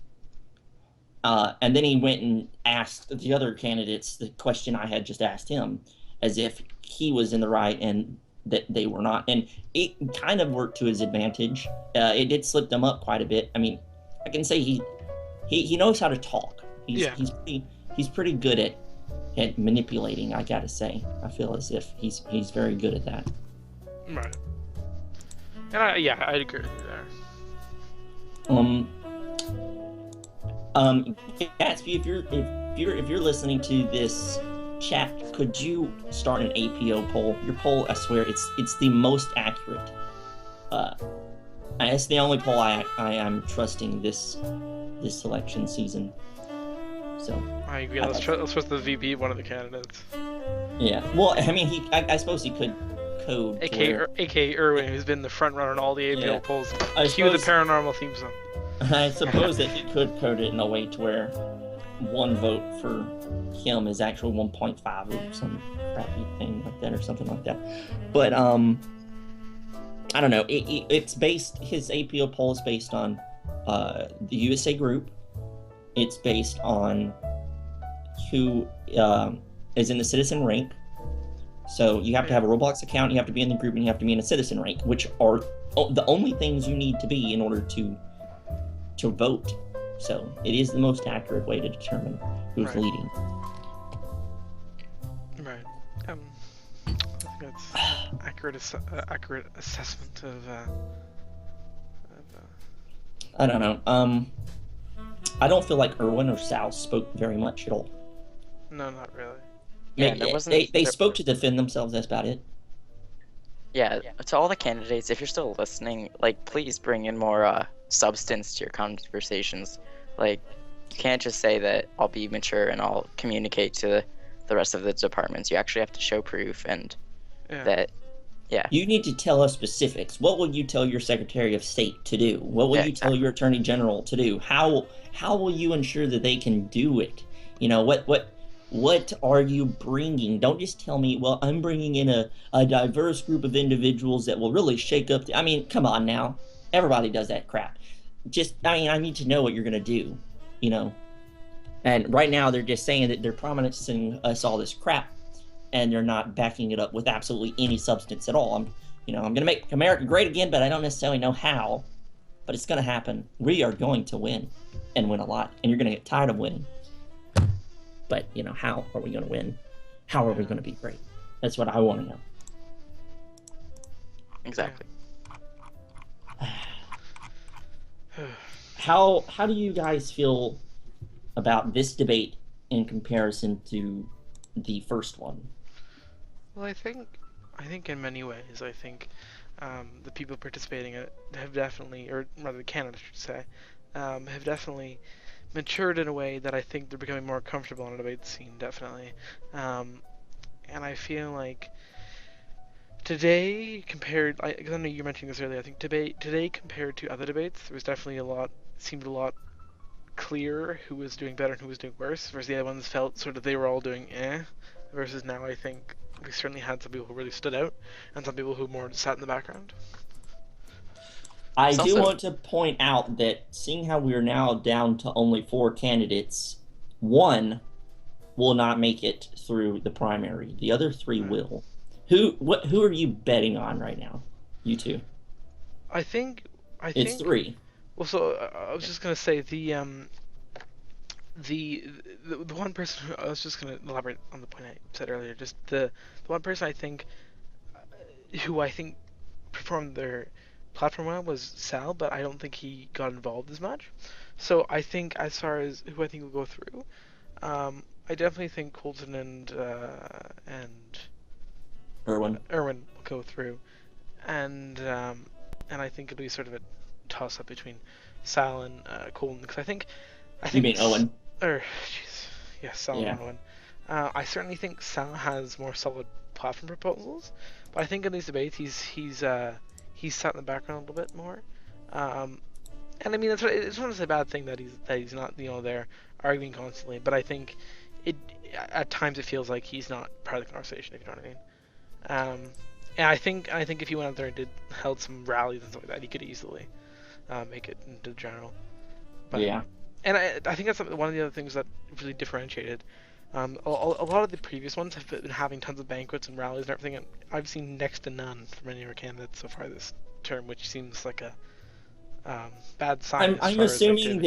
And then he went and asked the other candidates the question I had just asked him, as if he was in the right and that they were not. And it kind of worked to his advantage. It did slip them up quite a bit. I mean, I can say he knows how to talk. He's pretty good at manipulating, I gotta say. I feel as if he's very good at that. Right. And I'd agree with you there. Gatsby, if you're listening to this chat, could you start an APO poll? Your poll, I swear, it's the most accurate. It's the only poll I am trusting this election season. So I agree. Let's trust the VP, one of the candidates. Yeah. Well, I mean, I suppose he could code. AKA Erwin, who's been the front runner in all the APO polls. Cue the paranormal theme song. I suppose that he could code it in a way to where 1 vote for him is actually 1.5 or some crappy thing like that or something like that. But I don't know. It's based. His APO poll is based on the USA group. It's based on who is in the citizen rank. So you have to have a Roblox account, you have to be in the group, and you have to be in a citizen rank, which are the only things you need to be in order to vote. So it is the most accurate way to determine who's leading. Right. I think that's accurate assessment of. I don't know. I don't feel like Erwin or Sal spoke very much at all. No, not really. Yeah, they spoke to defend themselves. That's about it. Yeah, to all the candidates, if you're still listening, please bring in more substance to your conversations. You can't just say that I'll be mature and I'll communicate to the rest of the departments. You actually have to show proof and that. Yeah. You need to tell us specifics. What will you tell your Secretary of State to do? What will you tell your Attorney General to do? How will you ensure that they can do it? What are you bringing? Don't just tell me, well, I'm bringing in a diverse group of individuals that will really shake up. I mean, come on now. Everybody does that crap. I need to know what you're going to do, And right now they're just saying that they're promising us all this crap, and they're not backing it up with absolutely any substance at all. I'm going to make America great again, but I don't necessarily know how. But it's going to happen. We are going to win, and win a lot, and you're going to get tired of winning. But how are we going to win? how are we going to be great? That's what I want to know. Exactly. How do you guys feel about this debate in comparison to the first one? Well, I think in many ways, I think the people participating in it have definitely, or rather the candidates, I should say, have definitely matured in a way that I think they're becoming more comfortable on a debate scene, definitely. And I feel like today compared, because I know you were mentioning this earlier, I think today compared to other debates, there was definitely seemed a lot clearer who was doing better and who was doing worse, versus the other ones felt sort of they were all doing versus now I think we certainly had some people who really stood out and some people who more sat in the background. I do want to point out that seeing how we are now down to only 4 candidates, one will not make it through the primary. The other 3 will. Who are you betting on right now? You two. I think it's 3. Well, so I was just gonna say the one person I was just gonna elaborate on the point I said earlier. Just the one person I think who I think performed their platform well was Sal, but I don't think he got involved as much. So I think as far as who I think will go through, I definitely think Colton and Erwin will go through, and I think it'll be sort of a toss up between Sal and Colton, because I think you mean Owen? Yes, Sal and Owen. I certainly think Sal has more solid platform proposals, but I think in these debates he's sat in the background a little bit more. And I mean it's not a bad thing that he's not there arguing constantly, but I think at times it feels like he's not part of the conversation, if you know what I mean. And I think if he went out there and held some rallies and stuff like that, he could easily make it into the general. But, yeah. And I think that's one of the other things that really differentiated. A lot of the previous ones have been having tons of banquets and rallies and everything, and I've seen next to none from any of our candidates so far this term, which seems like a bad sign. I'm assuming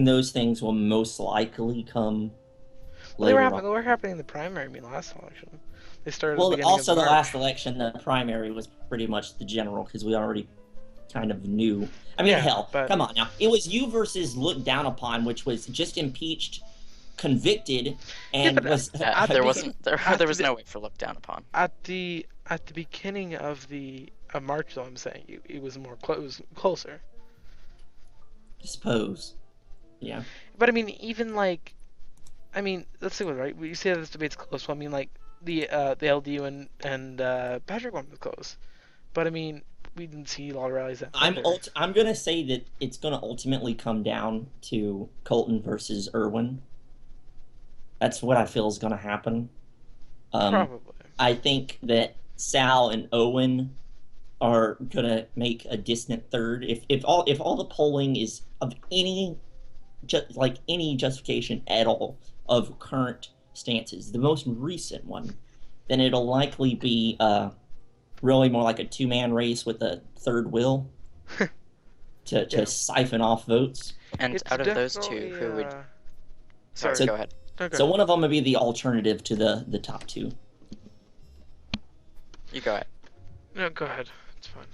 those things will most likely come later. They were happening in the primary. I mean, last election. They started. Well, also the last election, the primary was pretty much the general because we already kind of knew. I mean, come on now. It was you versus looked down upon, which was just impeached, convicted, and there was no way for looked down upon. At the beginning of the March, though, I'm saying it was closer. I suppose. Yeah. But I mean, even like, let's see what right. You say that this debate's close. Well, I mean, like the LDU and Patrick one was close, but I mean, we didn't see a lot of rallies that. I'm gonna say that it's gonna ultimately come down to Colton versus Erwin. That's what I feel is gonna happen. Probably. I think that Sal and Owen are gonna make a distant third. If all the polling is of any justification at all of current stances, the most recent one, then it'll likely be really more like a 2-man race with a third will to siphon off votes. And out of those two, who would? Sorry, go ahead. So one of them would be the alternative to the top 2. You go ahead. No, go ahead. It's fine.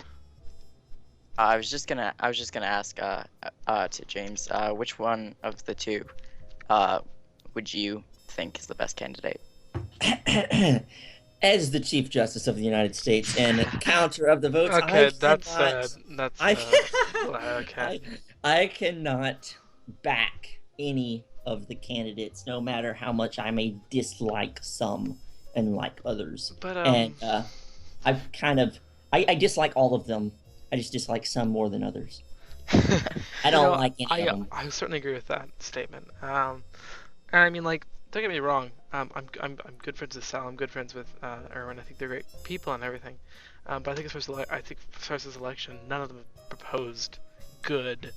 I was just gonna ask to James, which one of the 2 would you think is the best candidate? As the Chief Justice of the United States and counter of the votes, I cannot back any of the candidates, no matter how much I may dislike some and like others. But I dislike all of them. I just dislike some more than others. I don't like any of them. I certainly agree with that statement. And I mean, like, don't get me wrong. I'm good friends with Sal. I'm good friends with Erwin. I think they're great people and everything. But I think as far as this election, none of them have proposed good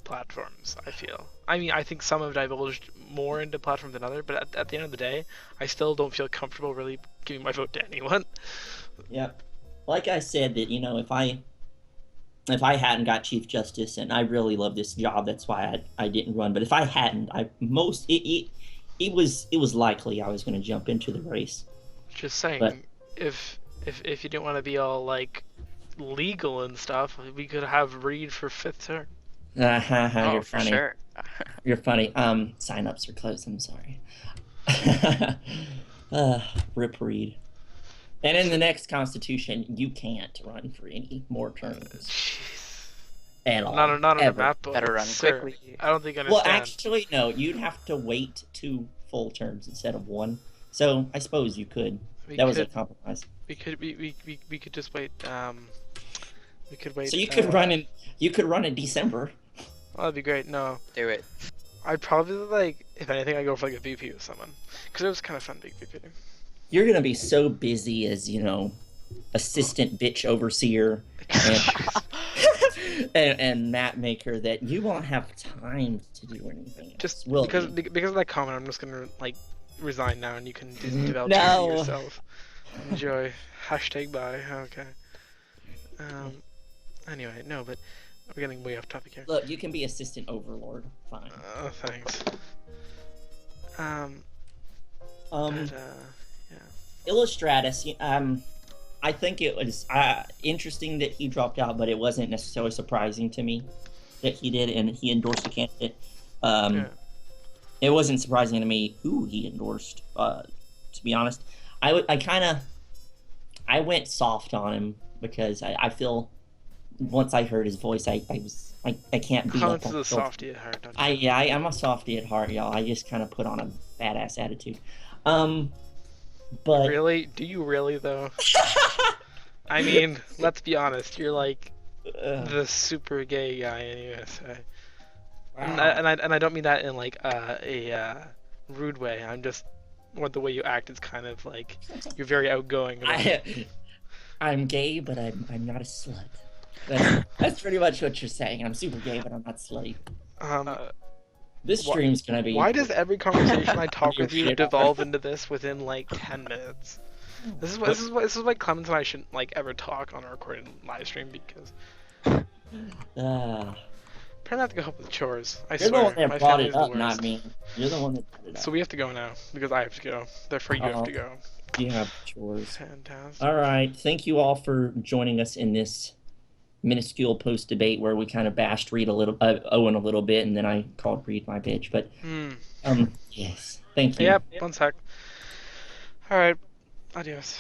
platforms. I feel. I mean, I think some have divulged more into platforms than others. But at the end of the day, I still don't feel comfortable really giving my vote to anyone. Yeah, like I said, that if I hadn't got Chief Justice, and I really love this job, that's why I didn't run. But if I hadn't, it was likely I was going to jump into the race. Just saying, But- if you didn't want to be all like legal and stuff, we could have Reed for 5th turn. Oh, You're for funny. sure. You're funny. Sign-ups are closed. I'm sorry. Rip Reed. And in the next Constitution, you can't run for any more terms Jeez. at all. Not on a ever. map, but Better run sir, quickly. I don't think I Well, understand. actually, no. You'd have to wait 2 full terms instead of 1. So I suppose you could. we That was a could compromise. we could just wait. We could wait. So you could run in. You could run in December. Oh, that'd be great. No, Do it. I'd probably like, if anything, I'd go for like a VP with someone, because it was kind of fun being VP. You're gonna be so busy as assistant bitch overseer and map maker that you won't have time to do anything. Just else, will because you? because of that comment, I'm just gonna like resign now, and you can develop No. yourself. Enjoy. Hashtag bye. Okay. Anyway, no, but we're getting way off topic here. Look, you can be assistant overlord. Fine. Thanks. But, Illustratus. I think it was interesting that he dropped out, but it wasn't necessarily surprising to me that he did, and he endorsed a candidate. Yeah. It wasn't surprising to me who he endorsed. To be honest, I went soft on him because I feel once I heard his voice, I can't be Clements up is on a softie at heart. Don't you? I'm a softie at heart, y'all. I just kind of put on a badass attitude. But Really? Do you really though? I mean, let's be honest. You're like the super gay guy in USA, and I don't mean that in like a rude way. I'm just what the way you act is kind of like you're very outgoing. I'm gay, but I'm not a slut. That's pretty much what you're saying. I'm super gay, but I'm not slutty. This stream's gonna be. Why does every conversation I talk Your with you shit. devolve into this within like 10 minutes? This is why Clemens and I shouldn't like ever talk on a recorded live stream because Uh, try not to go help with chores. I you're swear, the one that my brought family's it up, the not worst. me. You're the one that brought it up. So we have to go now because I have to go. Therefore, you have Uh-oh. to go. You have chores. Fantastic. All right. Thank you all for joining us in this minuscule post debate where we kind of bashed Owen a little bit, and then I called Reed my bitch. But yes, thank you. Yep. One sec. All right. Adios.